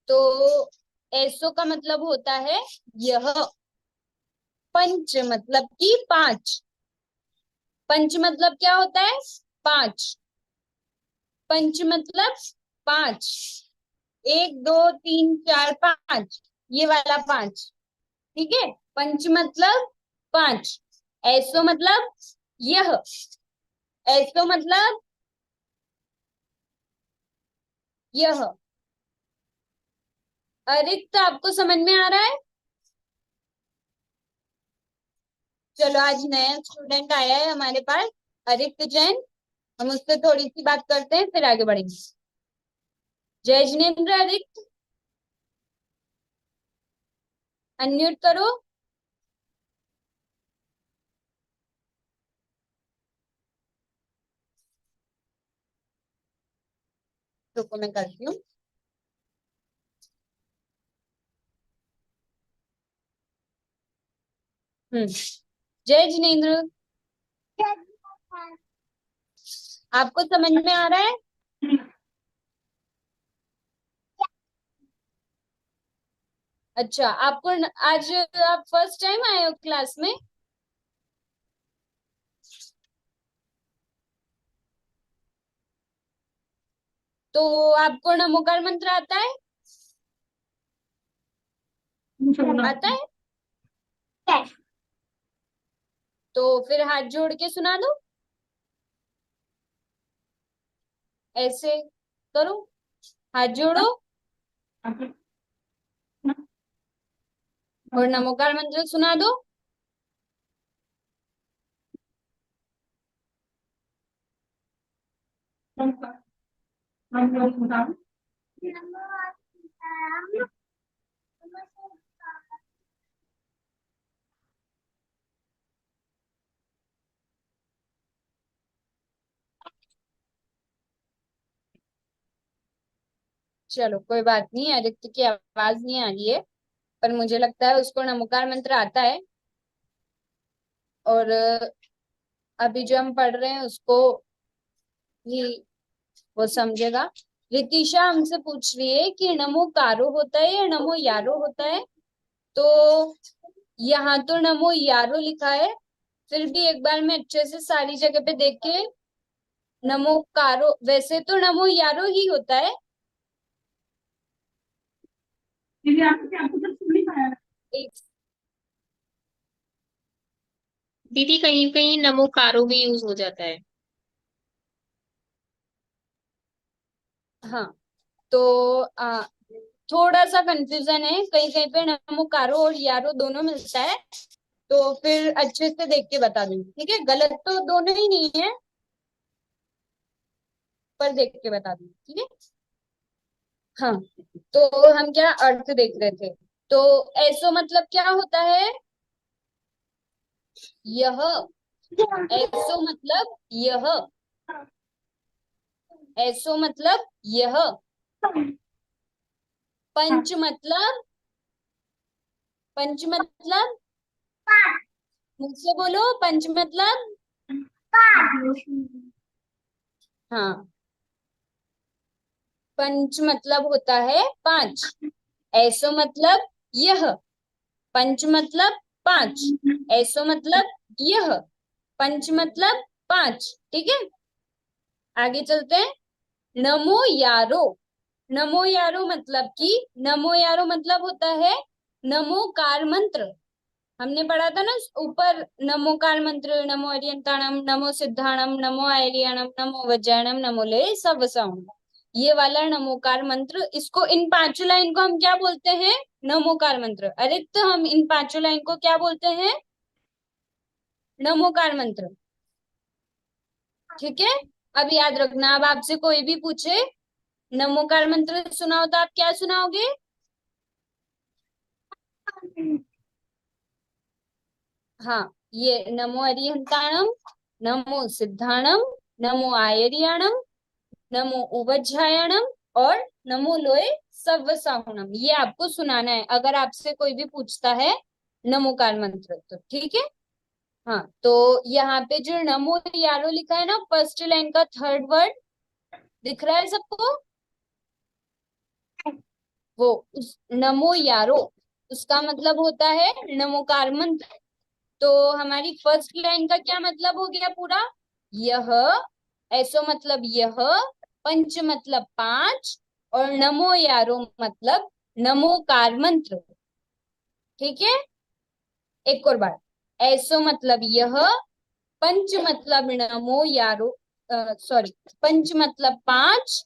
[SPEAKER 5] तो ऐसो का मतलब होता है यह। पंच मतलब कि पांच। पंच मतलब क्या होता है? पांच। पंच मतलब पांच। एक दो तीन चार पांच, ये वाला पांच। ठीक है पंच मतलब पांच। ऐसो मतलब यह। ऐसो मतलब यह। अरिक्त आपको समझ में आ रहा है? चलो आज नया स्टूडेंट आया है हमारे पास, अरिक्त जैन। हम उससे थोड़ी सी बात करते हैं फिर आगे बढ़ेंगे। जय जिनेन्द्र अरिक्त, अनम्यूट करो। रुको मैं करती हूँ। हम्म जय जिनेन्द्र, आपको समझ में आ रहा है? अच्छा आपको आज आप फर्स्ट टाइम आए हो क्लास में? तो आपको नमोकार मंत्र आता है? आता है? तो फिर हाथ जोड़ के सुना दो, ऐसे करो, हाथ जोड़ो और नमोकार मंत्र सुना दो। चलो कोई बात नहीं, आदित्य की आवाज नहीं आ रही है, पर मुझे लगता है उसको नमोकार मंत्र आता है। और अभी जो हम पढ़ रहे हैं उसको ही वो समझेगा। रितिशा हमसे पूछ रही है कि नमो कारो होता है या नमो यारो होता है। तो यहाँ तो नमो यारो लिखा है, फिर भी एक बार मैं अच्छे से सारी जगह पे देख के, नमो कारो वैसे तो नमो यारो ही होता है। एक
[SPEAKER 1] दीदी कहीं कहीं नमोकारो भी यूज हो जाता है।
[SPEAKER 5] हाँ, तो थोड़ा सा कंफ्यूजन है, कहीं कहीं पे नमोकारो और यारो दोनों मिलता है, तो फिर अच्छे से देख के बता दूंगी, ठीक है। गलत तो दोनों ही नहीं है, पर देख के बता दूंगी, ठीक है। हाँ, तो हम क्या अर्थ देख रहे थे। तो ऐसो मतलब क्या होता है? यह। ऐसो मतलब यह। ऐसो मतलब यह। पंच मतलब। पंच मतलब। मुझसे बोलो, पंच मतलब। हाँ, पंच मतलब होता है पांच। ऐसो मतलब यह। पंच मतलब पांच। ऐसो मतलब यह। पंच मतलब पांच, ठीक है। आगे चलते हैं। नमो यारो। नमो यारो मतलब कि, नमो यारो मतलब होता है नमोकार मंत्र। हमने पढ़ा था ना ऊपर, नमोकार मंत्र, नमो अरियंताणम, नमो सिद्धाणम, नमो आयरियाणम, नमो वज्रायणम, नमो ले सवसाणम। ये वाला नमोकार मंत्र, इसको, इन पांचों लाइन को हम क्या बोलते हैं? नमोकार मंत्र। अरे तो हम इन पांचों लाइन को क्या बोलते हैं? नमोकार मंत्र, ठीक है। अब याद रखना, अब आपसे कोई भी पूछे नमोकार मंत्र सुनाओ, तो आप क्या सुनाओगे? हाँ, ये नमो अरिहंताणम, नमो सिद्धाणम, नमो आयरियाणम, नमो उवज्झायणम, और नमो लोए सव्वसाहुणम, ये आपको सुनाना है अगर आपसे कोई भी पूछता है नमोकार मंत्र, तो ठीक है। हाँ, तो यहाँ पे जो नमो यारो लिखा है ना, फर्स्ट लाइन का थर्ड वर्ड दिख रहा है सबको? वो उस नमो यारो, उसका मतलब होता है नमोकार मंत्र। तो हमारी फर्स्ट लाइन का क्या मतलब हो गया पूरा? यह। ऐसो मतलब यह। पंच मतलब पांच। और नमो यारो मतलब नमोकार मंत्र, ठीक है। एक और बार। ऐसो मतलब यह। पंच मतलब नमो यारो, सॉरी, पंच मतलब पांच।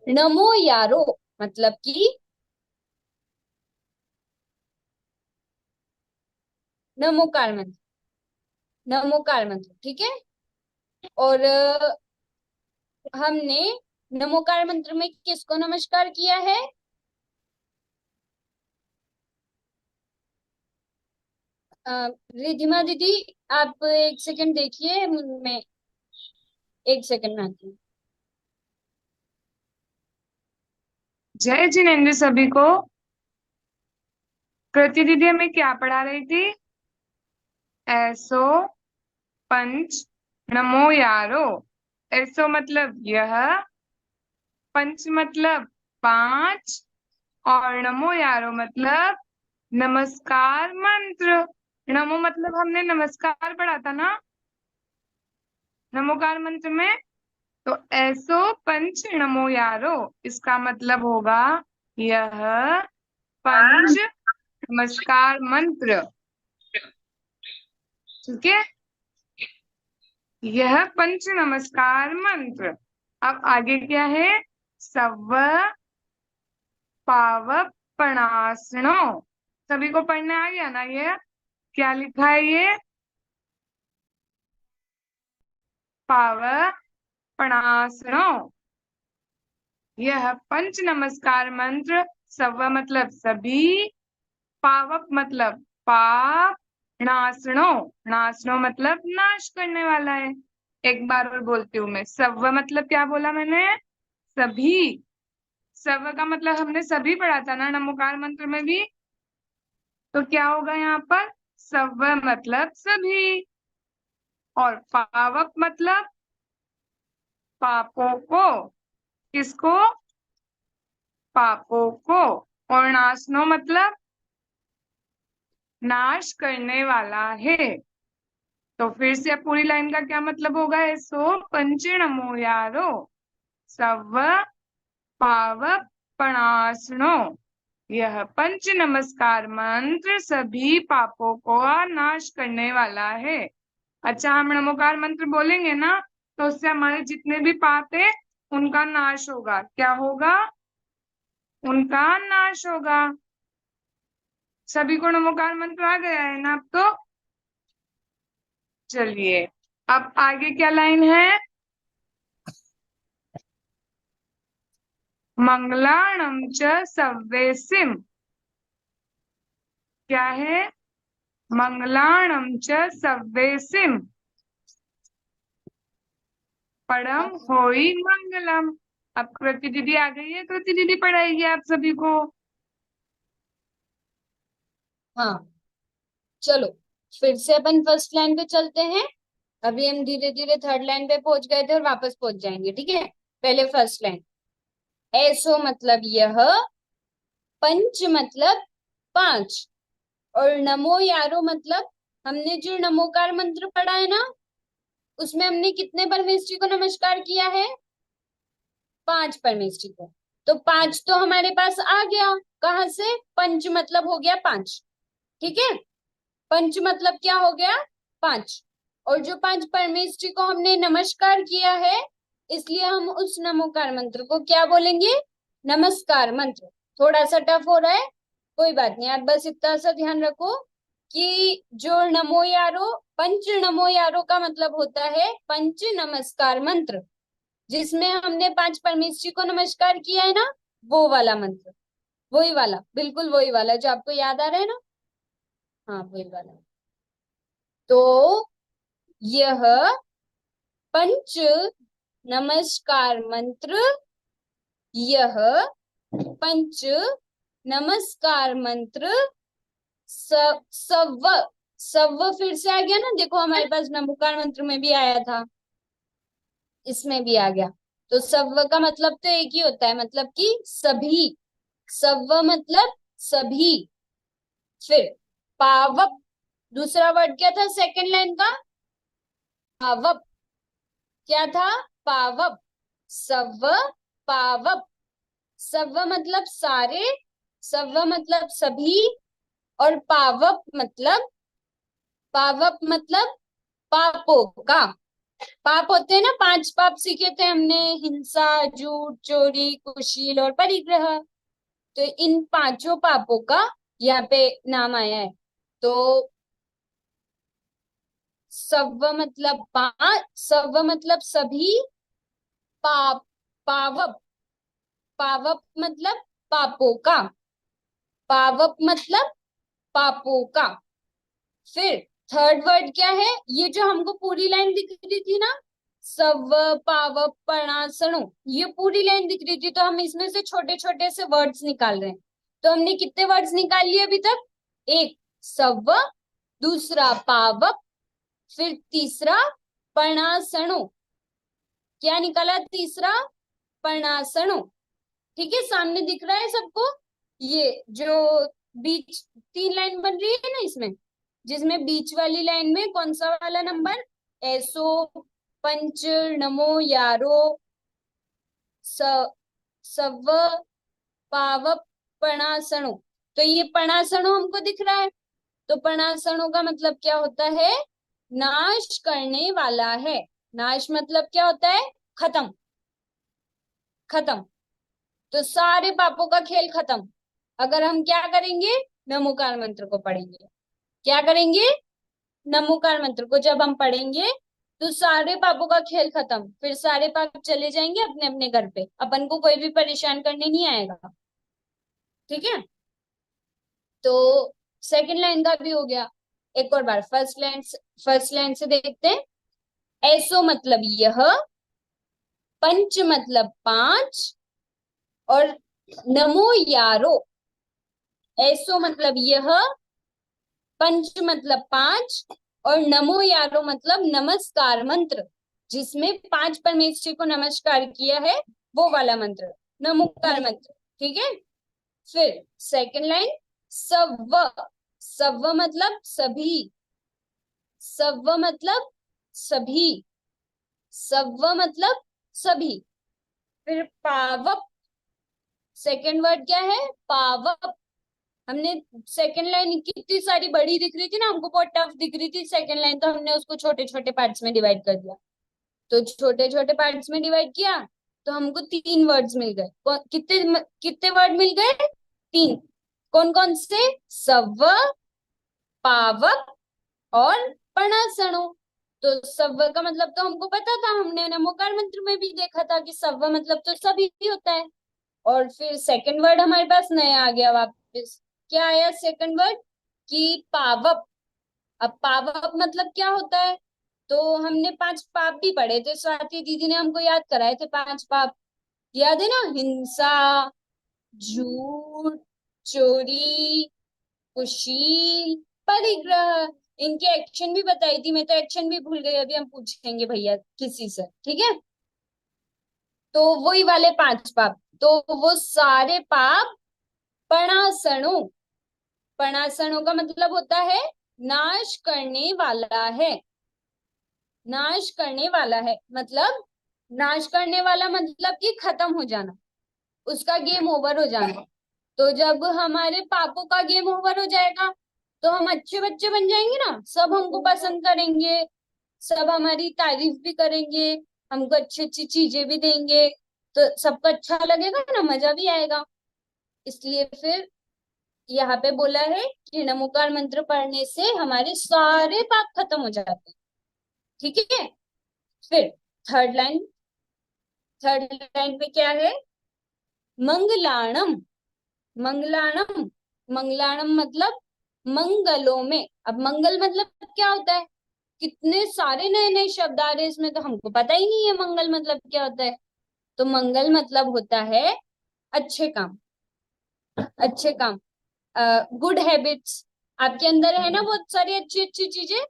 [SPEAKER 5] नमो यारो मतलब कि नमोकार मंत्र। नमोकार मंत्र, ठीक है। और हमने नमोकार मंत्र में किसको नमस्कार किया है? रिधिमा दीदी, आप एक सेकंड देखिए, मैं एक सेकंड में आती हूँ।
[SPEAKER 6] जय जिनेन्द्र सभी को। कृति दीदी हमें क्या पढ़ा रही थी? ऐसो, पंच, नमो यारो। ऐसो मतलब यह, पंच मतलब पांच, और नमो यारो मतलब नमस्कार मंत्र। नमो मतलब हमने नमस्कार पढ़ा था ना नमोकार मंत्र में। तो ऐसो पंच नमो यारो, इसका मतलब होगा यह पंच नमस्कार मंत्र, ठीक है। यह पंच नमस्कार मंत्र। अब आगे क्या है? सव पाव पणासनो। सभी को पढ़ने आ गया ना? ये क्या लिखा है? ये पाव पणासनो। यह पंच नमस्कार मंत्र, सव मतलब सभी, पावक मतलब पाप, नासनो, नासनो मतलब नाश करने वाला है। एक बार और बोलती हूँ मैं, सव मतलब क्या बोला मैंने? सभी। सव का मतलब हमने सभी पढ़ा था ना नमोकार मंत्र में भी। तो क्या होगा यहाँ पर? सव मतलब सभी, और पावक मतलब पापों को। किसको? पापों को। और नासनो मतलब नाश करने वाला है। तो फिर से पूरी लाइन का क्या मतलब होगा? सो पंच नमो यारो, सव पाव पणासनो। यह पंच नमस्कार मंत्र सभी पापों को नाश करने वाला है। अच्छा, हम नमोकार मंत्र बोलेंगे ना, तो उससे हमारे जितने भी पाप है उनका नाश होगा। क्या होगा? उनका नाश होगा। सभी को नमोकार मंत्र आ गया है ना अब तो? चलिए, अब आगे क्या लाइन है? मंगलाणं च सव्येसिम। क्या है? मंगलाणं च सव्येसिम परम होई मंगलम। अब कृति दीदी आ गई है, कृति दीदी पढ़ाएगी आप सभी को।
[SPEAKER 5] हाँ, चलो फिर से अपन फर्स्ट लाइन पे चलते हैं। अभी हम धीरे धीरे थर्ड लाइन पे पहुंच गए थे और वापस पहुंच जाएंगे, ठीक है। पहले फर्स्ट लाइन। ऐसो मतलब यह, पंच मतलब पांच, और नमो यारो मतलब, हमने जो नमोकार मंत्र पढ़ा है ना, उसमें हमने कितने परमेश्वरी को नमस्कार किया है? 5 परमेश्वरी को। तो 5 तो हमारे पास आ गया। कहाँ से? पंच मतलब हो गया 5, ठीक है। पंच मतलब क्या हो गया? 5। और जो 5 परमेश्वरी को हमने नमस्कार किया है, इसलिए हम उस नमोकार मंत्र को क्या बोलेंगे? नमस्कार मंत्र। थोड़ा सा टफ हो रहा है, कोई बात नहीं। आप बस इतना सा ध्यान रखो कि जो नमो यारो, पंच नमो यारो का मतलब होता है पंच नमस्कार मंत्र, जिसमें हमने 5 परमेश्वरी को नमस्कार किया है ना, वो वाला मंत्र। वही वाला, बिल्कुल वही वाला जो आपको याद आ रहा है ना। हाँ, वही वाला। तो यह पंच नमस्कार मंत्र, यह पंच नमस्कार मंत्र सव्व, सव्व फिर से आ गया ना, देखो हमारे पास नमोकार मंत्र में भी आया था, इसमें भी आ गया। तो सव्व का मतलब तो एक ही होता है, मतलब कि सभी। सव्व मतलब सभी। फिर पावक, दूसरा वर्ड क्या था सेकंड लाइन का? पावक। क्या था? पावक। सव्व, पावक। सव्व मतलब सारे, सव्व मतलब सभी, और पावक मतलब, पावक मतलब पापों का। पाप होते हैं ना, 5 पाप सीखे थे हमने, हिंसा, झूठ, चोरी, कुशील और परिग्रह। तो इन 5 पापों का यहाँ पे नाम आया है। तो सव्व मतलब 5, सव्व मतलब सभी, पाप, पावप, पावप मतलब पापों का, पावप मतलब पापों का। फिर थर्ड वर्ड क्या है? ये जो हमको पूरी लाइन दिख रही थी ना, सव्व, पावप, पणासणु, ये पूरी लाइन दिख रही थी, तो हम इसमें से छोटे छोटे से वर्ड्स निकाल रहे हैं। तो हमने कितने वर्ड्स निकाल लिए अभी तक? एक सव्व, दूसरा पावप, फिर तीसरा पणासणु। क्या निकाला तीसरा? पणासणु। ठीक है, सामने दिख रहा है सबको? ये जो बीच 3 लाइन बन रही है ना इसमें, जिसमें बीच वाली लाइन में कौन सा वाला नंबर? ऐसो, पंच नमो यारो, स, सव्व, पावप, पणासणु। तो ये पणासणु हमको दिख रहा है। तो पणासणु का मतलब क्या होता है? नाश करने वाला है। नाश मतलब क्या होता है? खत्म, खत्म। तो सारे पापों का खेल खत्म अगर हम क्या करेंगे? नमोकार मंत्र को पढ़ेंगे। क्या करेंगे? नमोकार मंत्र को जब हम पढ़ेंगे तो सारे पापों का खेल खत्म, फिर सारे पाप चले जाएंगे अपने अपने घर पे, अपन को कोई भी परेशान करने नहीं आएगा। ठीक है, तो सेकंड लाइन का भी हो गया। एक और बार फर्स्ट लाइन से देखते हैं। ऐसो मतलब यह, पंच मतलब 5, और नमो यारो। ऐसो मतलब यह, पंच मतलब 5, और नमो यारो मतलब नमस्कार मंत्र, जिसमें 5 परमेश्वरी को नमस्कार किया है, वो वाला मंत्र, नमोकार मंत्र। ठीक है। फिर सेकंड लाइन, सव्व, सव्व मतलब सभी, सव्व मतलब सभी, सव्व मतलब सभी। फिर पावक, सेकंड वर्ड क्या है? पावक। हमने सेकंड लाइन कितनी सारी बड़ी दिख रही थी ना, हमको बहुत टफ दिख रही थी सेकंड लाइन, तो हमने उसको छोटे छोटे पार्ट्स में डिवाइड कर दिया। तो छोटे छोटे पार्ट्स में डिवाइड किया तो हमको 3 वर्ड्स मिल गए। कितने कितने वर्ड मिल गए? 3। कौन कौन से? सव्व, पावक और पणासणो। तो सव्व का मतलब तो हमको पता था, हमने नमोकार मंत्र में भी देखा था कि सव्व मतलब तो सभी होता है। और फिर सेकंड वर्ड हमारे पास नया आ गया वापस। क्या आया सेकंड वर्ड? कि पावक। अब पावक मतलब क्या होता है? तो हमने 5 पाप भी पढ़े थे, स्वाति दीदी ने हमको याद कराए थे 5 पाप। याद है ना? हिंसा, झूठ, चोरी, कुशील, परिग्रह। इनके एक्शन भी बताई थी, मैं तो एक्शन भी भूल गई, अभी हम पूछेंगे भैया किसी से, ठीक है? तो वही वाले 5 पाप, तो वो सारे पाप पणासणों। पणासणों का मतलब होता है नाश करने वाला है। नाश करने वाला है मतलब, नाश करने वाला मतलब कि खत्म हो जाना, उसका गेम ओवर हो जाना। तो जब हमारे पापों का गेम ओवर हो जाएगा तो हम अच्छे बच्चे बन जाएंगे ना, सब हमको पसंद करेंगे, सब हमारी तारीफ भी करेंगे, हमको अच्छी अच्छी चीजें भी देंगे, तो सबको अच्छा लगेगा ना, मजा भी आएगा। इसलिए फिर यहाँ पे बोला है कि नमोकार मंत्र पढ़ने से हमारे सारे पाप खत्म हो जाते हैं, ठीक है? फिर थर्ड लाइन, थर्ड लाइन पे क्या है? मंगलाणम। मंगलाणम, मंगलाणम मतलब मंगलों में। अब मंगल मतलब क्या होता है? कितने सारे नए नए शब्द आ रहे हैं इसमें, तो हमको पता ही नहीं है मंगल मतलब क्या होता है। तो मंगल मतलब होता है अच्छे काम, अच्छे काम, गुड हैबिट्स। आपके अंदर है ना बहुत सारी अच्छी अच्छी चीजें,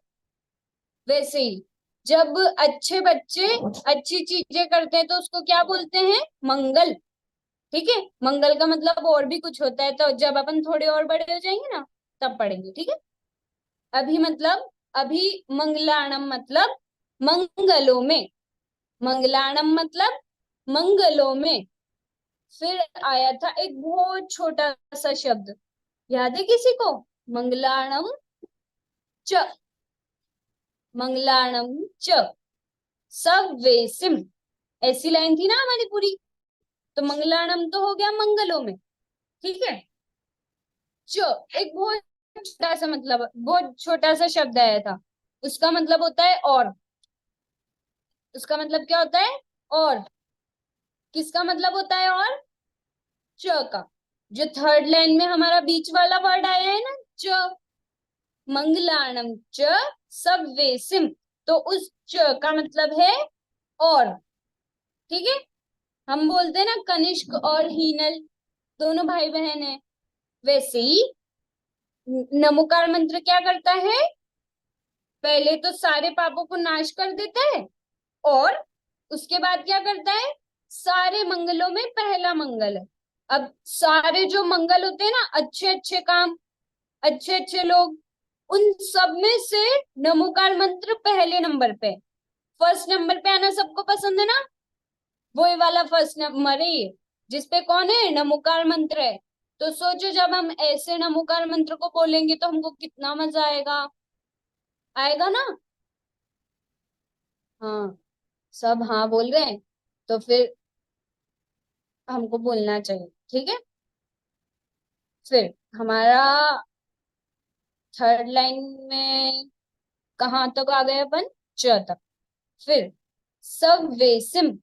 [SPEAKER 5] वैसे ही जब अच्छे बच्चे अच्छी चीजें करते हैं तो उसको क्या बोलते हैं? मंगल। ठीक है? मंगल का मतलब और भी कुछ होता है, तो जब अपन थोड़े और बड़े हो जाएंगे ना तब पढ़ेंगे, ठीक है? अभी मतलब, अभी मंगलाणम मतलब मंगलों में। मंगलाणम मतलब मंगलों में। फिर आया था एक बहुत छोटा सा शब्द, याद है किसी को? मंगलाणम च। मंगलाणम च सव्वेसिम। ऐसी लाइन थी ना हमारी पूरी। तो मंगलाणम तो हो गया मंगलों में, ठीक है? च एक बहुत छोटा सा, मतलब बहुत छोटा सा शब्द आया था, उसका मतलब होता है और। उसका मतलब क्या होता है? और। किसका मतलब होता है और? च का। जो थर्ड लाइन में हमारा बीच वाला वर्ड आया है ना, च, मंगलाणम च सव्वेसिम, तो उस च का मतलब है और, ठीक है? हम बोलते हैं ना कनिष्क और हीनल दोनों भाई बहन है, वैसे ही नमोकार मंत्र क्या करता है? पहले तो सारे पापों को नाश कर देता है, और उसके बाद क्या करता है? सारे मंगलों में पहला मंगल है। अब सारे जो मंगल होते हैं ना, अच्छे अच्छे काम, अच्छे अच्छे लोग, उन सब में से नमोकार मंत्र पहले नंबर पे, फर्स्ट नंबर पे आना सबको पसंद है ना? वो वाला फर्स्ट नंबर है ये, जिसपे कौन है? नमोकार मंत्र है। तो सोचो जब हम ऐसे नमोकार मंत्र को बोलेंगे तो हमको कितना मजा आएगा, आएगा ना? हाँ, सब हाँ बोल रहे हैं, तो फिर हमको बोलना चाहिए, ठीक है? फिर हमारा थर्ड लाइन में कहाँ तक आ गए अपन? च तक। फिर सव्वेसिम।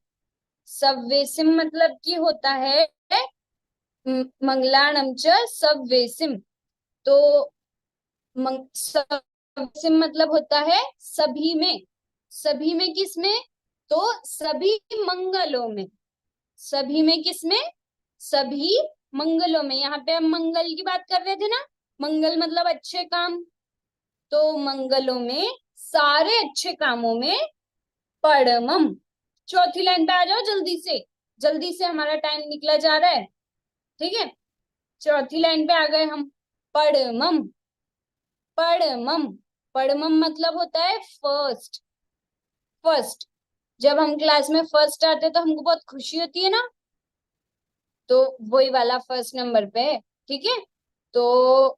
[SPEAKER 5] सव्वेसिम मतलब की होता है मंगलाणम च सव्वेसिम। तो सव्वेसिम मतलब होता है सभी में। सभी में किस में? तो सभी मंगलों में। सभी में किस में? सभी मंगलों में। यहाँ पे हम मंगल की बात कर रहे थे ना, मंगल मतलब अच्छे काम, तो मंगलों में, सारे अच्छे कामों में परमम। चौथी लाइन पे आ जाओ जल्दी से, जल्दी से, हमारा टाइम निकला जा रहा है, ठीक है? चौथी लाइन पे आ गए हम। परमम। परमम, परमम मतलब होता है फर्स्ट। फर्स्ट, जब हम क्लास में फर्स्ट आते हैं तो हमको बहुत खुशी होती है ना, तो वही वाला फर्स्ट नंबर पे है, ठीक है? तो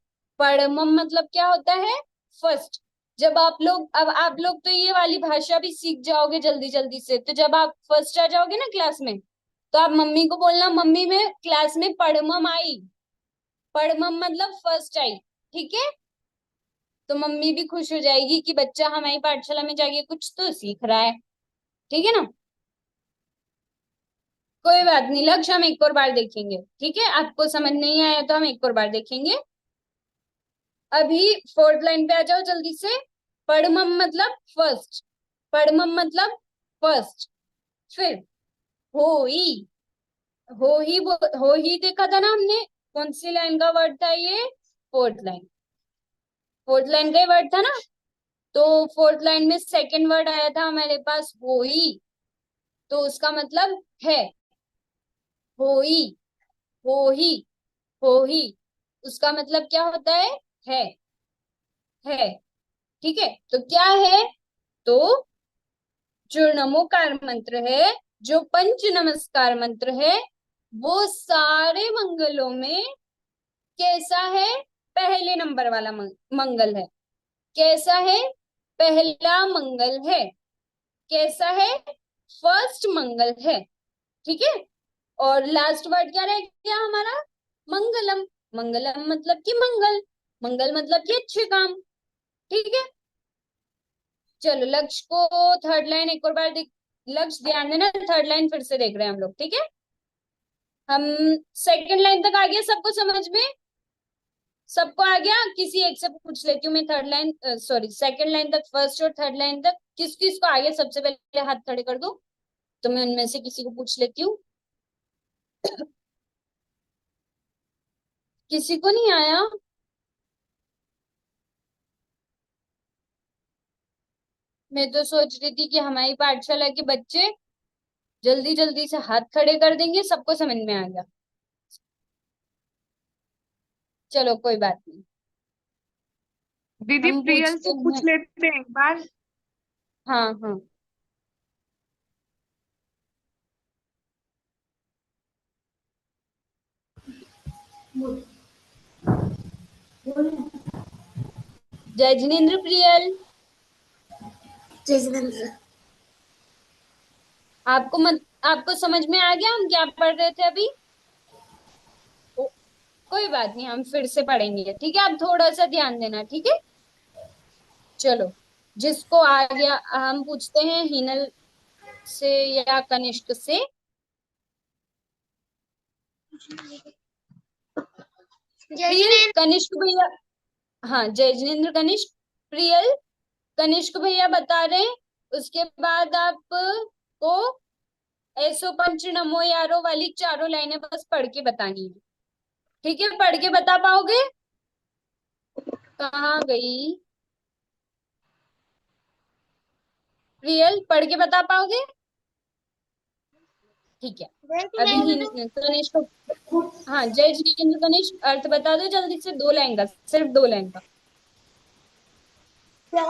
[SPEAKER 5] परमम मतलब क्या होता है? फर्स्ट। जब आप लोग, अब आप लोग तो ये वाली भाषा भी सीख जाओगे जल्दी जल्दी से, तो जब आप फर्स्ट आ जाओगे ना क्लास में, तो आप मम्मी को बोलना, मम्मी में क्लास में पढ़मम आई। पढ़मम मतलब फर्स्ट आई, ठीक है। तो मम्मी भी खुश हो जाएगी कि बच्चा हमारी पाठशाला में जाके कुछ तो सीख रहा है, ठीक है ना। कोई बात नहीं लक्ष्य, हम एक और बार देखेंगे, ठीक है। आपको समझ नहीं आया तो हम एक और बार देखेंगे। अभी फोर्थ लाइन पे आ जाओ जल्दी से। पढ़मम मतलब फर्स्ट, पढ़मम मतलब फर्स्ट। फिर होई, हो ही देखा था ना हमने, कौन सी लाइन का वर्ड था ये? फोर्थ लाइन, फोर्थ लाइन का ही वर्ड था ना। तो फोर्थ लाइन में सेकंड वर्ड आया था हमारे पास होई, तो उसका मतलब है। होई, हो ही, हो ही, उसका मतलब क्या होता है, है, ठीक है। तो क्या है? तो जो नमोकार मंत्र है, जो पंच नमस्कार मंत्र है, वो सारे मंगलों में कैसा है? पहले नंबर वाला मंगल है। कैसा है? पहला मंगल है। कैसा है? फर्स्ट मंगल है, ठीक है। और लास्ट वर्ड क्या रह गया हमारा? मंगलम। मंगलम मतलब कि मंगल, मंगल मतलब कि अच्छे काम, ठीक है। चलो लक्ष्य को थर्ड लाइन एक और बार देख, लक्ष्य ध्यान देना, थर्ड लाइन फिर से देख रहे हैं हम लोग, ठीक है। हम सेकंड लाइन तक आ गया, सबको समझ में? सबको आ गया? किसी एक से पूछ लेती हूँ मैं, third line sorry second line तक, फर्स्ट और थर्ड लाइन तक किस किस को आ गया? सबसे पहले हाथ खड़े कर दो, तो मैं उनमें से किसी को पूछ लेती हूँ। किसी को नहीं आया? मैं तो सोच रही थी कि हमारी पाठशाला के बच्चे जल्दी जल्दी से हाथ खड़े कर देंगे, सबको समझ में आ गया। चलो कोई बात नहीं,
[SPEAKER 6] दीदी
[SPEAKER 5] हम
[SPEAKER 6] प्रियल
[SPEAKER 5] पूछते
[SPEAKER 6] से पूछ
[SPEAKER 5] हैं।
[SPEAKER 6] लेते हैं एक बार।
[SPEAKER 5] हाँ हाँ, जय जिनेन्द्र प्रियल, आपको समझ में आ गया हम क्या पढ़ रहे थे अभी? ओ, कोई बात नहीं, हम फिर से पढ़ेंगे, ठीक है। आप थोड़ा सा ध्यान देना, ठीक है। चलो, जिसको आ गया हम पूछते हैं हिनल से या कनिष्क से।
[SPEAKER 2] जय
[SPEAKER 5] प्रियल,
[SPEAKER 2] जिनेन्द्र।
[SPEAKER 5] कनिष्क भैया। हाँ जय जिनेन्द्र, कनिष्क। प्रियल, कनिष्क भैया बता रहे हैं, उसके बाद आपको ऐसो पंच नमो यारो वाली चारों लाइनें बस पढ़ के बतानी है, ठीक है। पढ़ के बता पाओगे? कहाँ गई प्रियल? पढ़ के बता पाओगे? ठीक है।
[SPEAKER 2] जय
[SPEAKER 5] अभी ही
[SPEAKER 2] जिनेन्द्र।
[SPEAKER 5] कनिष्क, हाँ जय जिनेन्द्र कनिष्क, अर्थ बता दो जल्दी से, 2 लाइन का, सिर्फ 2 लाइन का।
[SPEAKER 2] यह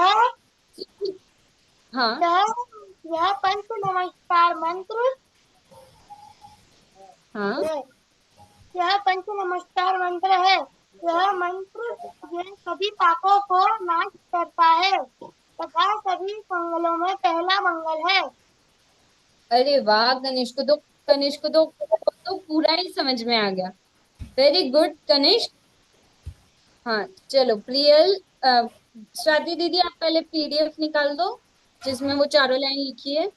[SPEAKER 5] हाँ
[SPEAKER 2] यह यह पंच नमस्कार मंत्र
[SPEAKER 5] हाँ,
[SPEAKER 2] है। यह पंच नमस्कार मंत्र है। यह मंत्र यह सभी पापों को नाश करता है तथा सभी मंगलों में पहला मंगल है।
[SPEAKER 5] अरे वाह कनिष्क, तो कनिष्क तो पूरा ही समझ में आ गया। Very good Kanishk. हाँ चलो प्रियल, स्वाति दीदी आप पहले पीडीएफ निकाल दो जिसमें वो चारों लाइन लिखी है।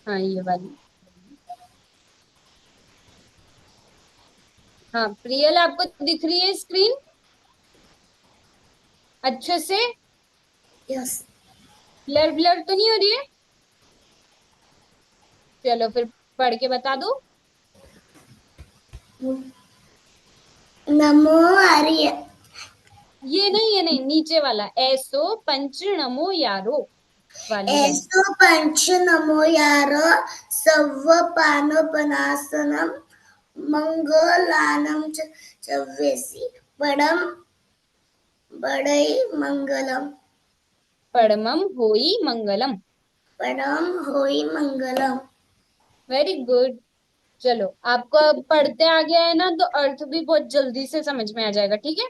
[SPEAKER 5] हाँ ये वाली। हाँ प्रियल, आपको दिख रही है स्क्रीन अच्छे से?
[SPEAKER 2] यस।
[SPEAKER 5] ब्लर ब्लर तो नहीं हो रही है? चलो फिर पढ़ के बता दो।
[SPEAKER 2] नमो आर्य।
[SPEAKER 5] ये नहीं नीचे वाला, ऐसो पंच नमो यारो वाली लाइन।
[SPEAKER 2] ऐसो पंच नमो यार सव्वपानपनासनम मंगलानम चव्वेसी परम बड़ई मंगलम।
[SPEAKER 5] परमम होई मंगलम।
[SPEAKER 2] परम होई मंगलम।
[SPEAKER 5] वेरी गुड, चलो, आपको अब पढ़ते आ गया है ना, तो अर्थ भी बहुत जल्दी से समझ में आ जाएगा, ठीक है।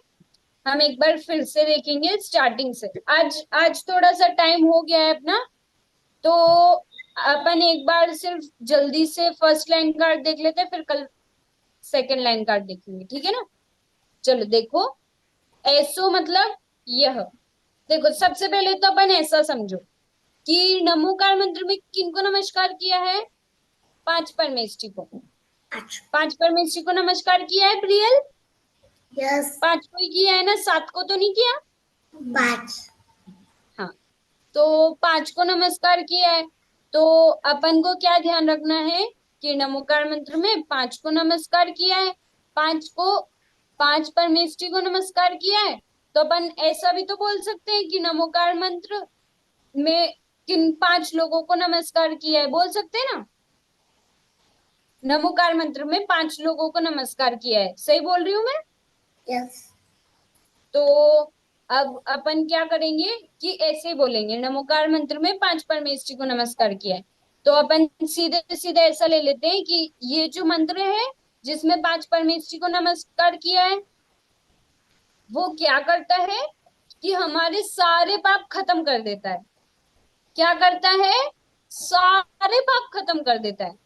[SPEAKER 5] हम एक बार फिर से देखेंगे स्टार्टिंग से। आज आज थोड़ा सा टाइम हो गया है अपना, तो अपन एक बार सिर्फ जल्दी से फर्स्ट लाइन कार्ड देख लेते हैं, फिर कल सेकंड लाइन कार्ड देखेंगे, ठीक है ना। चलो देखो, ऐसो मतलब यह। देखो, सबसे पहले तो अपन ऐसा समझो कि नमोकार मंत्र में किनको नमस्कार किया है? पांच परमेष्ठी को। पांच परमेष्ठी को नमस्कार किया है प्रियल?
[SPEAKER 2] यस।
[SPEAKER 5] पांच को ही किया है ना, सात को तो नहीं किया?
[SPEAKER 2] 5।
[SPEAKER 5] हाँ, तो पांच को नमस्कार किया है। तो अपन को क्या ध्यान रखना है कि नमोकार मंत्र में पांच को नमस्कार किया है, पांच को, पांच परमेष्ठी को नमस्कार किया है। तो अपन ऐसा भी तो बोल सकते हैं कि नमोकार मंत्र में किन पांच लोगों को नमस्कार किया है, बोल सकते हैं ना। नमोकार मंत्र में पांच लोगों को नमस्कार किया है, सही बोल रही हूँ मैं?
[SPEAKER 2] यस।
[SPEAKER 5] तो अब अपन क्या करेंगे कि ऐसे ही बोलेंगे, नमोकार मंत्र में पांच परमेष्ठी को नमस्कार किया है। तो अपन सीधे सीधे ऐसा ले लेते हैं कि ये जो मंत्र है जिसमें पांच परमेष्ठी को नमस्कार किया है, वो क्या करता है कि हमारे सारे पाप खत्म कर देता है। क्या करता है? सारे पाप खत्म कर देता है।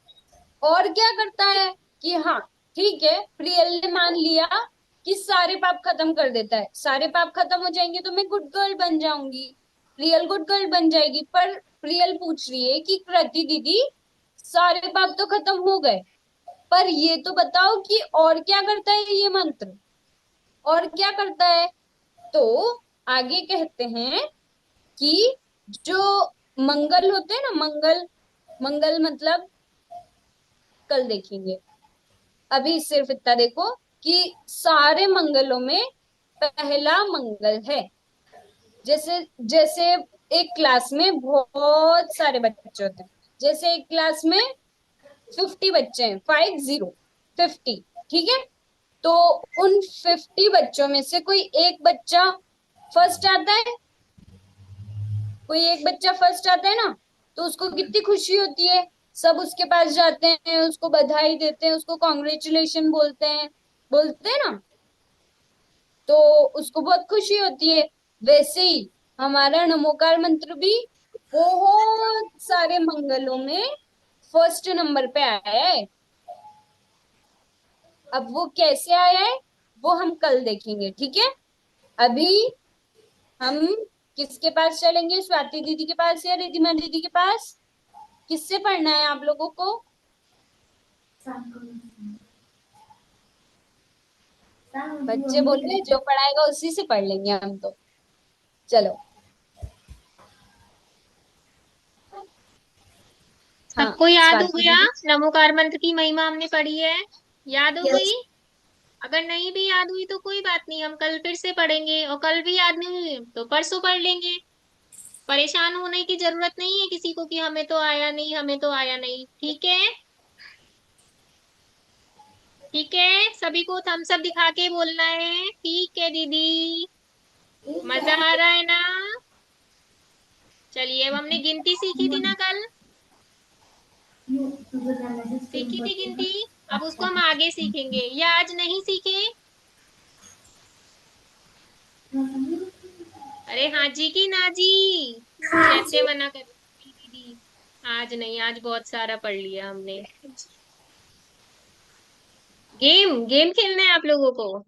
[SPEAKER 5] और क्या करता है कि हाँ, ठीक है, प्रियल ने मान लिया कि सारे पाप खत्म कर देता है, सारे पाप खत्म हो जाएंगे तो मैं गुड गर्ल बन जाऊंगी, प्रियल गुड गर्ल बन जाएगी। पर प्रियल पूछ रही है कि कृति दीदी, सारे पाप तो खत्म हो गए, पर ये तो बताओ कि और क्या करता है ये मंत्र, और क्या करता है? तो आगे कहते हैं कि जो मंगल होते हैं ना, मंगल, मंगल मतलब कल देखेंगे, अभी सिर्फ इतना देखो कि सारे मंगलों में पहला मंगल है। जैसे जैसे एक क्लास में बहुत सारे बच्चे होते हैं, जैसे एक क्लास में 50 बच्चे हैं, 50, ठीक है। तो उन 50 बच्चों में से कोई एक बच्चा फर्स्ट आता है, कोई एक बच्चा फर्स्ट आता है ना, तो उसको कितनी खुशी होती है। सब उसके पास जाते हैं, उसको बधाई देते हैं, उसको कॉन्ग्रेचुलेशन बोलते हैं ना, तो उसको बहुत खुशी होती है। वैसे ही हमारा नमोकार मंत्र भी बहुत सारे मंगलों में फर्स्ट नंबर पे आया है। अब वो कैसे आया है वो हम कल देखेंगे, ठीक है। अभी हम किसके पास चलेंगे? स्वाति दीदी के पास या रिधिमा दीदी के पास? किससे पढ़ना है आप लोगों को? बच्चे बोल रहे हैं जो पढ़ाएगा उसी से पढ़ लेंगे हम तो। चलो, हाँ,
[SPEAKER 1] सबको याद हो
[SPEAKER 5] स्वाति
[SPEAKER 1] गया?
[SPEAKER 5] दीदी।
[SPEAKER 1] नमोकार मंत्र की महिमा हमने पढ़ी है, याद हो गई?
[SPEAKER 2] यस।
[SPEAKER 1] अगर नहीं भी याद हुई तो कोई बात नहीं, हम कल फिर से पढ़ेंगे, और कल भी याद नहीं हुई तो परसों पढ़ लेंगे। परेशान होने की जरूरत नहीं है किसी को कि हमें तो आया नहीं, हमें तो आया नहीं, ठीक है? ठीक है, सभी को थम्स अप दिखा के बोलना है, ठीक है दीदी? मजा आ रहा है ना? चलिए, अब हमने गिनती सीखी थी ना कल, सीखी थी गिनती। अब उसको हम आगे सीखेंगे, या आज नहीं सीखे? अरे हाँ जी की ना जी? कैसे मना कर दीदी? आज नहीं, आज बहुत सारा पढ़ लिया हमने। गेम गेम खेलना है आप लोगों को?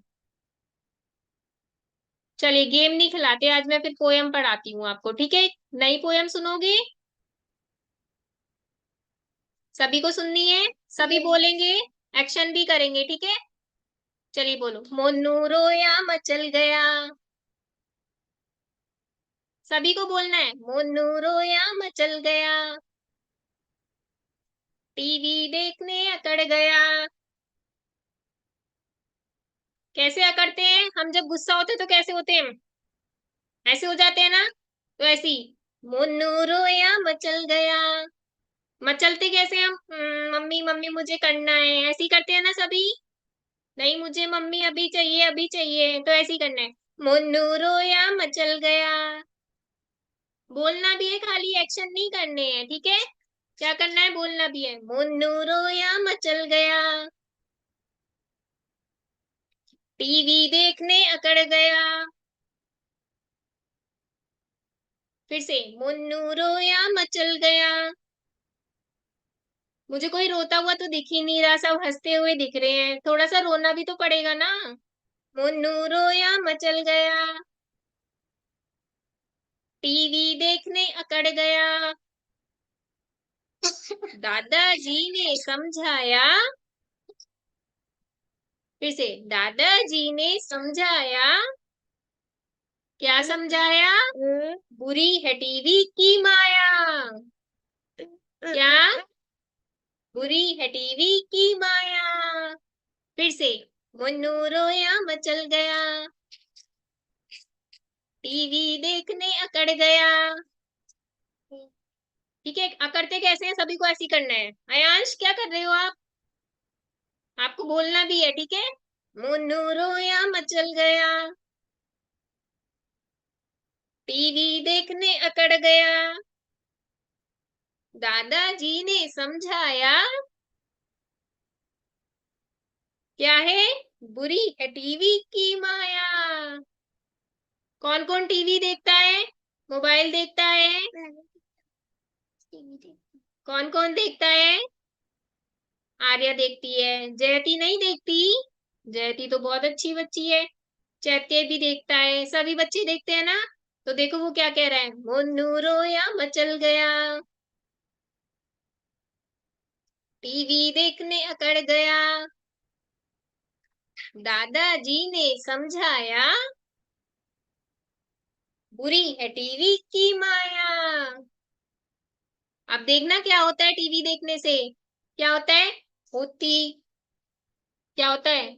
[SPEAKER 1] चलिए, गेम नहीं खिलाते आज, मैं फिर पोयम पढ़ाती हूँ आपको, ठीक है? नई पोयम सुनोगे? सभी को सुननी है, सभी बोलेंगे, एक्शन भी करेंगे, ठीक है? चलिए बोलो, मोनू रोया मचल गया। सभी को बोलना है, मोनू रोया मचल गया, टीवी देखने अकड़ गया। कैसे अकड़ते हैं हम? जब गुस्सा होते तो कैसे होते हैं? ऐसे हो जाते हैं ना, तो ऐसी, मोनू रोया मचल गया। मचलते कैसे हम? मम्मी मम्मी मुझे करना है, ऐसे ही करते हैं ना सभी? नहीं, मुझे मम्मी अभी चाहिए, अभी चाहिए, तो ऐसे ही करना है, मोनू रोया मचल गया। बोलना भी है, खाली एक्शन नहीं करने हैं, ठीक है? क्या करना है, बोलना भी है। मुन्नू रोया मचल गया, टीवी देखने अकड़ गया। फिर से, मुन्नू रोया मचल गया। मुझे कोई रोता हुआ तो दिख ही नहीं रहा, सब हंसते हुए दिख रहे हैं, थोड़ा सा रोना भी तो पड़ेगा ना। मुन्नू रोया मचल गया, टीवी देखने अकड़ गया। दादाजी ने समझाया। फिर से, दादाजी ने समझाया। क्या समझाया? बुरी है टीवी की माया। क्या? बुरी है टीवी की माया। फिर से, मुन्नू रोया मचल गया, टीवी देखने अकड़ गया। ठीक है, अकड़ते कैसे हैं, सभी को ऐसे ही करना है। अयांश, क्या कर रहे हो आप? आपको बोलना भी है, ठीक है। मुन्नू रोया मचल गया, टीवी देखने अकड़ गया। दादाजी ने समझाया। क्या है? बुरी है टीवी की माया। कौन कौन टीवी देखता है, मोबाइल देखता है? कौन कौन देखता है? आर्या देखती है, जयती नहीं देखती। जयती तो बहुत अच्छी बच्ची है। चैत्य भी देखता है, सभी बच्चे देखते हैं ना। तो देखो वो क्या कह रहा है, मुन्नू रोया मचल गया, टीवी देखने अकड़ गया। दादाजी ने समझाया। बुरी है टीवी की माया। अब देखना क्या होता है टीवी देखने से। क्या होता है? होती। क्या होता है?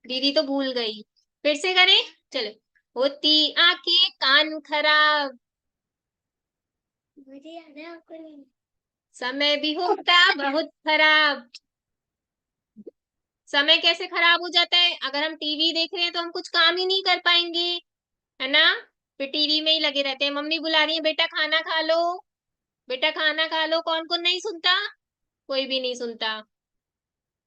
[SPEAKER 1] दीदी तो भूल गई, फिर से करें। चलो। होती आंखें कान खराब, मुझे याद है आपको नहीं। समय भी होता बहुत खराब। समय कैसे खराब हो जाता है? अगर हम टीवी देख रहे हैं तो हम कुछ काम ही नहीं कर पाएंगे, है ना। फिर टीवी में ही लगे रहते हैं। मम्मी बुला रही है, बेटा खाना खा लो, बेटा खाना खा लो। कौन कौन नहीं सुनता? कोई भी नहीं सुनता।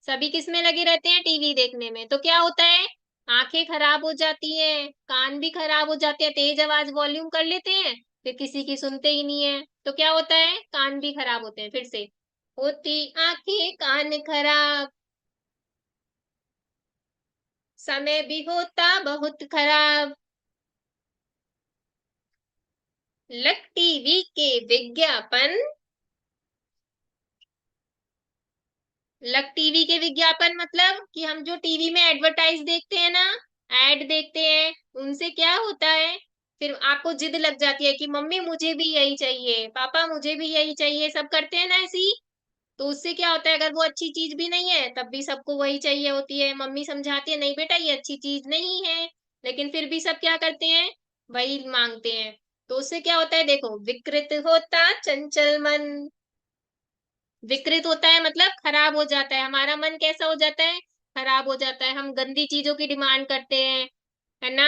[SPEAKER 1] सभी किस में लगे रहते हैं? टीवी देखने में। तो क्या होता है? आंखें खराब हो जाती हैं, कान भी खराब हो जाते हैं, तेज आवाज वॉल्यूम कर लेते हैं, फिर किसी की सुनते ही नहीं है। तो क्या होता है? कान भी खराब होते हैं। फिर से, होती आंखें कान खराब, समय भी होता बहुत खराब। लग टीवी के विज्ञापन। लग टीवी के विज्ञापन मतलब कि हम जो टीवी में एडवर्टाइज देखते हैं ना, एड देखते हैं, उनसे क्या होता है, फिर आपको जिद लग जाती है कि मम्मी मुझे भी यही चाहिए, पापा मुझे भी यही चाहिए, सब करते हैं ना ऐसी। तो उससे क्या होता है, अगर वो अच्छी चीज भी नहीं है तब भी सबको वही चाहिए होती है। मम्मी समझाती है, नहीं बेटा ये अच्छी चीज नहीं है, लेकिन फिर भी सब क्या करते हैं, वही मांगते हैं। तो उससे क्या होता है, देखो, विकृत होता चंचल मन। विकृत होता है मतलब खराब हो जाता है, हमारा मन कैसा हो जाता है, खराब हो जाता है। हम गंदी चीजों की डिमांड करते हैं, है ना।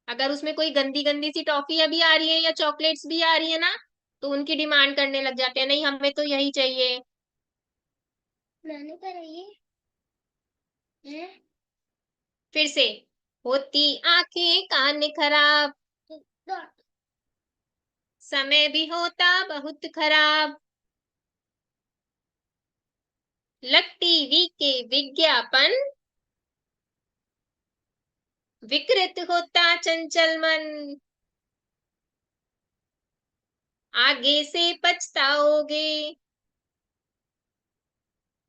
[SPEAKER 1] अगर उसमें कोई गंदी गंदी सी टॉफी अभी आ रही है या चॉकलेट्स भी आ रही है ना, तो उनकी डिमांड करने लग जाते हैं, नहीं हमें तो यही चाहिए। मैंने कराई है। फिर से, होती आंखें कान खराब, समय भी होता बहुत खराब। लग टीवी के विज्ञापन, विकृत होता चंचल मन, आगे से पछताओगे,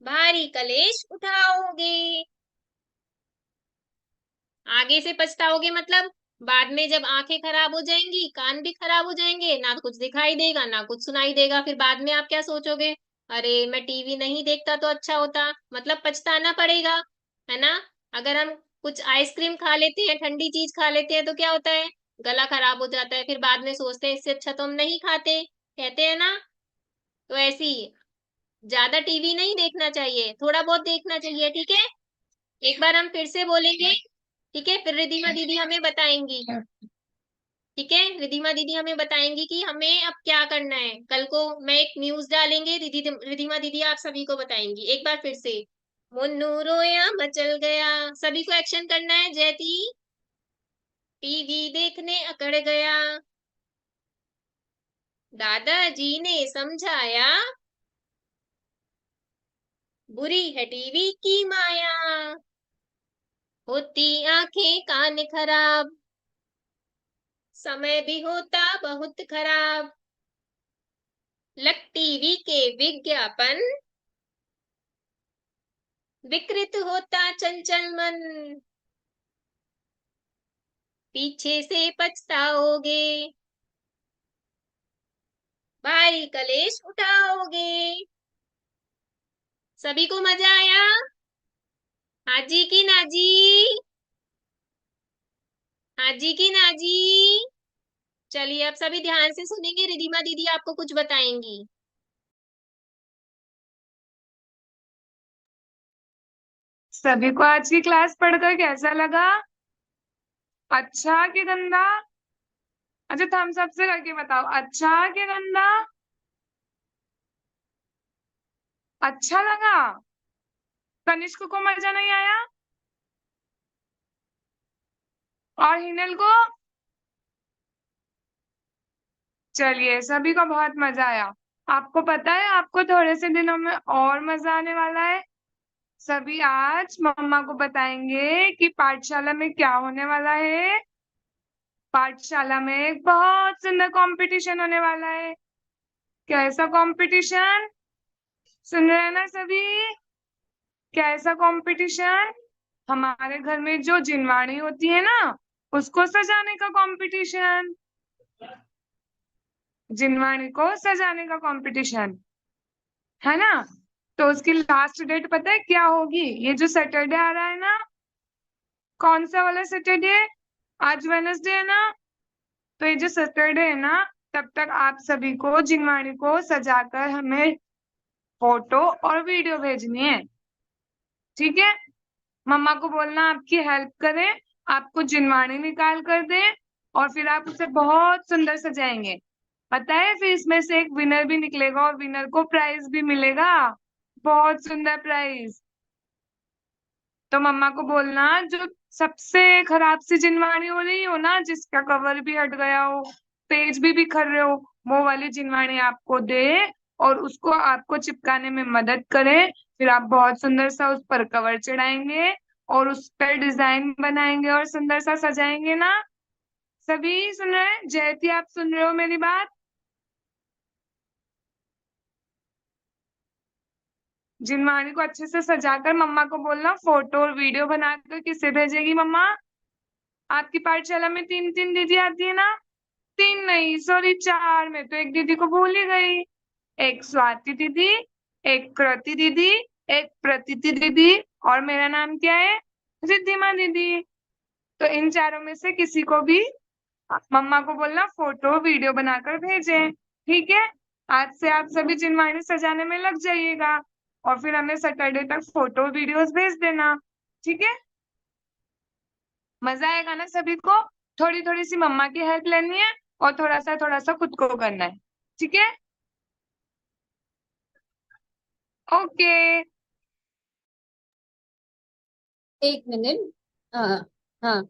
[SPEAKER 1] भारी कलेश उठाओगे। आगे से पछताओगे मतलब बाद में जब आंखें खराब हो जाएंगी, कान भी खराब हो जाएंगे, ना कुछ दिखाई देगा ना कुछ सुनाई देगा, फिर बाद में आप क्या सोचोगे, अरे मैं टीवी नहीं देखता तो अच्छा होता, मतलब पछताना पड़ेगा, है ना। अगर हम कुछ आइसक्रीम खा लेते हैं, ठंडी चीज खा लेते हैं, तो क्या होता है, गला खराब हो जाता है, फिर बाद में सोचते हैं इससे अच्छा तो हम नहीं खाते, कहते हैं ना। तो ऐसी ज्यादा टीवी नहीं देखना चाहिए, थोड़ा बहुत देखना चाहिए, ठीक है। एक बार हम फिर से बोलेंगे, ठीक है, फिर रिधिमा दीदी हमें बताएंगी। ठीक है, रिधिमा दीदी हमें बताएंगी कि हमें अब क्या करना है। कल को मैं एक न्यूज डालेंगे, रिधिमा दीदी आप सभी को बताएंगी। एक बार फिर से, मुन्नू रोया मचल गया, सभी को एक्शन करना है। जयती टीवी देखने अकड़ गया, दादाजी ने समझाया, बुरी है टीवी की माया, होती आंखें कान खराब, समय भी होता बहुत खराब, लग टीवी के विज्ञापन, विकृत होता चंचल मन, पीछे से पछताओगे, भारी कलेश उठाओगे। सभी को मजा आया? हाजी की नाजी, हाजी की नाजी। चलिए अब सभी ध्यान से सुनेंगे, रिधिमा दीदी आपको कुछ बताएंगी।
[SPEAKER 6] सभी को आज की क्लास पढ़कर कैसा लगा? अच्छा कि गंदा? अच्छा, थम्स अप से करके बताओ, अच्छा कि गंदा? अच्छा लगा? कनिष्क को मजा नहीं आया? और हिनल को? चलिए, सभी को बहुत मजा आया। आपको पता है, आपको थोड़े से दिनों में और मजा आने वाला है। सभी आज मम्मा को बताएंगे कि पाठशाला में क्या होने वाला है। पाठशाला में एक बहुत सुंदर कंपटीशन होने वाला है। कैसा कंपटीशन? सुन रहे हैं ना सभी? कैसा कंपटीशन? हमारे घर में जो जिनवाणी होती है ना, उसको सजाने का कंपटीशन। जिनवाणी को सजाने का कंपटीशन, है ना? तो उसकी लास्ट डेट पता है क्या होगी? ये जो सैटरडे आ रहा है ना, कौन सा वाला सैटरडे? आज वेडनेसडे है ना? तो ये जो सैटरडे है ना, तब तक आप सभी को जिनवाणी को सजाकर हमें फोटो और वीडियो भेजनी है। ठीक है? मम्मा को बोलना आपकी हेल्प करें, आपको जिनवाणी निकाल कर दें, और फिर आप उसे बहुत सुंदर सजाएंगे। पता है, फिर इसमें से एक विनर भी निकलेगा और विनर को प्राइज भी मिलेगा, बहुत सुंदर प्राइज। तो मम्मा को बोलना, जो सबसे खराब सी जिनवाणी हो रही हो ना, जिसका कवर भी हट गया हो, पेज भी बिखर रहे हो, वो वाली जिनवाणी आपको दे और उसको आपको चिपकाने में मदद करे। फिर आप बहुत सुंदर सा उस पर कवर चढ़ाएंगे और उस पर डिजाइन बनाएंगे और सुंदर सा सजाएंगे ना। सभी सुन रहे हैं? जयती, आप सुन रहे हो मेरी बात? जिनवाणी को अच्छे से सजाकर मम्मा को बोलना फोटो और वीडियो बनाकर किसे भेजेगी मम्मा? आपकी पाठशाला में 3-3 दीदी आती है ना? 3 नहीं, सॉरी 4, मैं तो एक दीदी को भूल ही गई। एक स्वाति दीदी, एक कृति दीदी, एक प्रतीति दीदी, और मेरा नाम क्या है? रिद्धिमा दीदी। तो इन चारों में से किसी को भी मम्मा को बोलना फोटो वीडियो बनाकर भेजें। ठीक है? आज से आप सभी जिनवाणी सजाने में लग जाइएगा और फिर हमें सैटरडे तक फोटो वीडियोस भेज देना। ठीक है? मजा आएगा ना सभी को? थोड़ी थोड़ी सी मम्मा की हेल्प लेनी है और थोड़ा सा खुद को करना है। ठीक है? ओके।
[SPEAKER 5] एक मिनट। हाँ हाँ,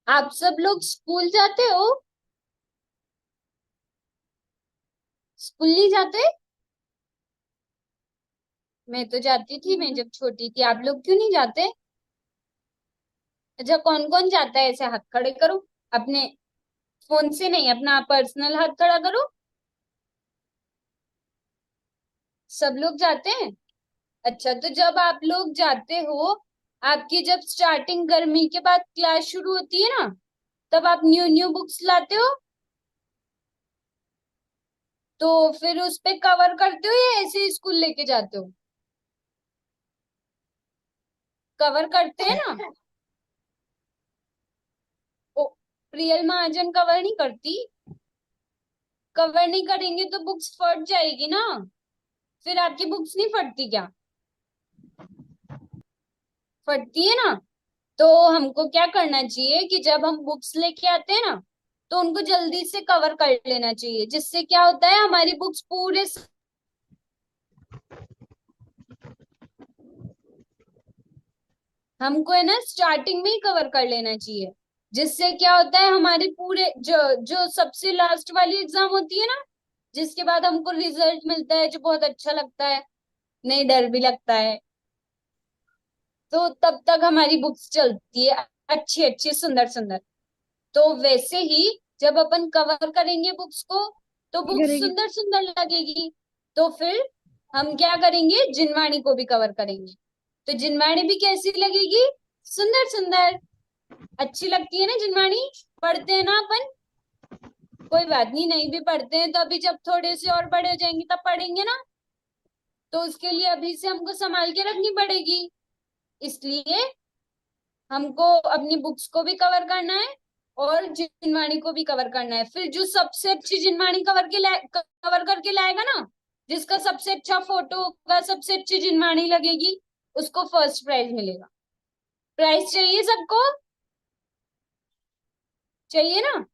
[SPEAKER 5] आप सब लोग स्कूल जाते हो? स्कूल नहीं जाते? मैं तो जाती थी, मैं जब छोटी थी। आप लोग क्यों नहीं जाते? अच्छा, कौन कौन जाता है? ऐसे हाथ खड़े करो। अपने फोन से नहीं, अपना पर्सनल हाथ खड़ा करो। सब लोग जाते हैं? अच्छा, तो जब आप लोग जाते हो, आपकी जब स्टार्टिंग गर्मी के बाद क्लास शुरू होती है ना, तब आप न्यू न्यू बुक्स लाते हो? तो फिर उस पे कवर करते हो या ऐसे ही स्कूल लेके जाते हो? कवर करते हैं ना? ओ, प्रियल महाजन कवर नहीं करती। कवर नहीं करेंगे तो बुक्स फट जाएगी ना। फिर आपकी बुक्स नहीं फटती क्या? फटती है ना। तो हमको क्या करना चाहिए कि जब हम बुक्स लेके आते हैं ना, तो उनको जल्दी से कवर कर लेना चाहिए, जिससे क्या होता है हमारी बुक्स पूरे हमको है ना स्टार्टिंग में ही कवर कर लेना चाहिए, जिससे क्या होता है हमारे पूरे जो जो सबसे लास्ट वाली एग्जाम होती है ना, जिसके बाद हमको रिजल्ट मिलता है जो बहुत अच्छा लगता है, नहीं डर भी लगता है, तो तब तक हमारी बुक्स चलती है अच्छी अच्छी सुंदर सुंदर। तो वैसे ही जब अपन कवर करेंगे बुक्स को तो बुक्स सुंदर सुंदर लगेगी। तो फिर हम क्या करेंगे, जिनवाणी को भी कवर करेंगे, तो जिनवाणी भी कैसी लगेगी, सुंदर सुंदर। अच्छी लगती है ना जिनवाणी, पढ़ते हैं ना अपन। कोई बात नहीं, नहीं भी पढ़ते हैं तो अभी जब थोड़े से और बड़े हो जाएंगे तब पढ़ेंगे ना, तो उसके लिए अभी से हमको संभाल के रखनी पड़ेगी। इसलिए हमको अपनी बुक्स को भी कवर करना है और जिनवाणी को भी कवर करना है। फिर जो सबसे अच्छी जिनवाणी कवर करके लाएगा ना, जिसका सबसे अच्छा फोटो होगा, सबसे अच्छी जिनवाणी लगेगी, उसको फर्स्ट प्राइज मिलेगा। प्राइज चाहिए सबको, चाहिए ना?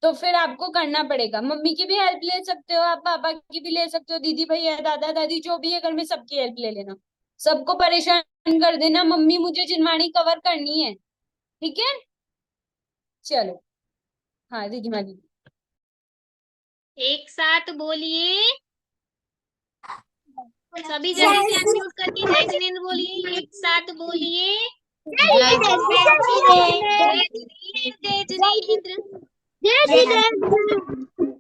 [SPEAKER 5] तो फिर आपको करना पड़ेगा। मम्मी की भी हेल्प ले सकते हो आप, पापा की भी ले सकते हो, दीदी भैया दादा दादी जो भी है घर में सबकी हेल्प ले लेना। सबको परेशान कर देना, मम्मी मुझे जिनवाणी कवर करनी है, ठीक है? चलो, हाँ दीदी माँ दीदी।
[SPEAKER 1] एक साथ बोलिए, सभी जल्दी से अनम्यूट करके जय जिनेंद्र बोलिए, एक साथ बोलिए।
[SPEAKER 4] जय
[SPEAKER 1] जय जिनेंद्र, जय जिनेंद्र।
[SPEAKER 2] जय जिनेंद्र।